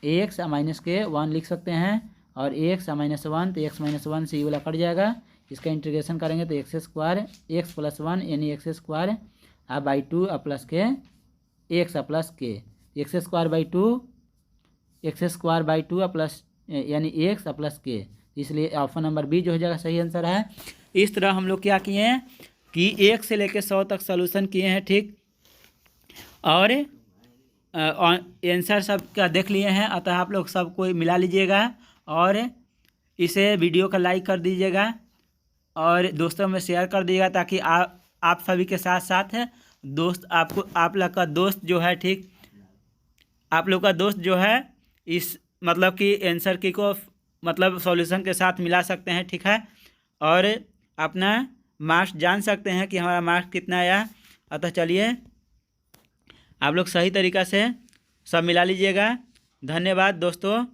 एक्स और माइनस के 1 लिख सकते हैं, और एक्स और माइनस 1 तो एक्स माइनस 1 से ये वाला कट जाएगा, इसका इंटीग्रेशन करेंगे तो एक्स स्क्वायर एक्स प्लस 1 यानी एक्स स्क्वायर और बाई 2 और प्लस के एक्स प्लस के, एक्स स्क्वायर बाई 2 और प्लस यानी एक्स प्लस के, इसलिए ऑप्शन नंबर बी जो हो जाएगा सही आंसर है। इस तरह हम लोग क्या किए हैं कि 1 से लेकर 100 तक सॉल्यूशन किए हैं, ठीक। और आंसर सब का देख लिए हैं, अतः आप लोग सब कोई मिला लीजिएगा और इसे वीडियो का लाइक कर दीजिएगा और दोस्तों में शेयर कर दीजिएगा, ताकि आप सभी के साथ साथ दोस्त आप लोग का दोस्त जो है, ठीक, आप लोग का दोस्त जो है इस मतलब कि आंसर की को मतलब सॉल्यूशन के साथ मिला सकते हैं, ठीक है। और अपना मार्क्स जान सकते हैं कि हमारा मार्क्स कितना आया। अतः चलिए आप लोग सही तरीक़ा से सब मिला लीजिएगा। धन्यवाद दोस्तों।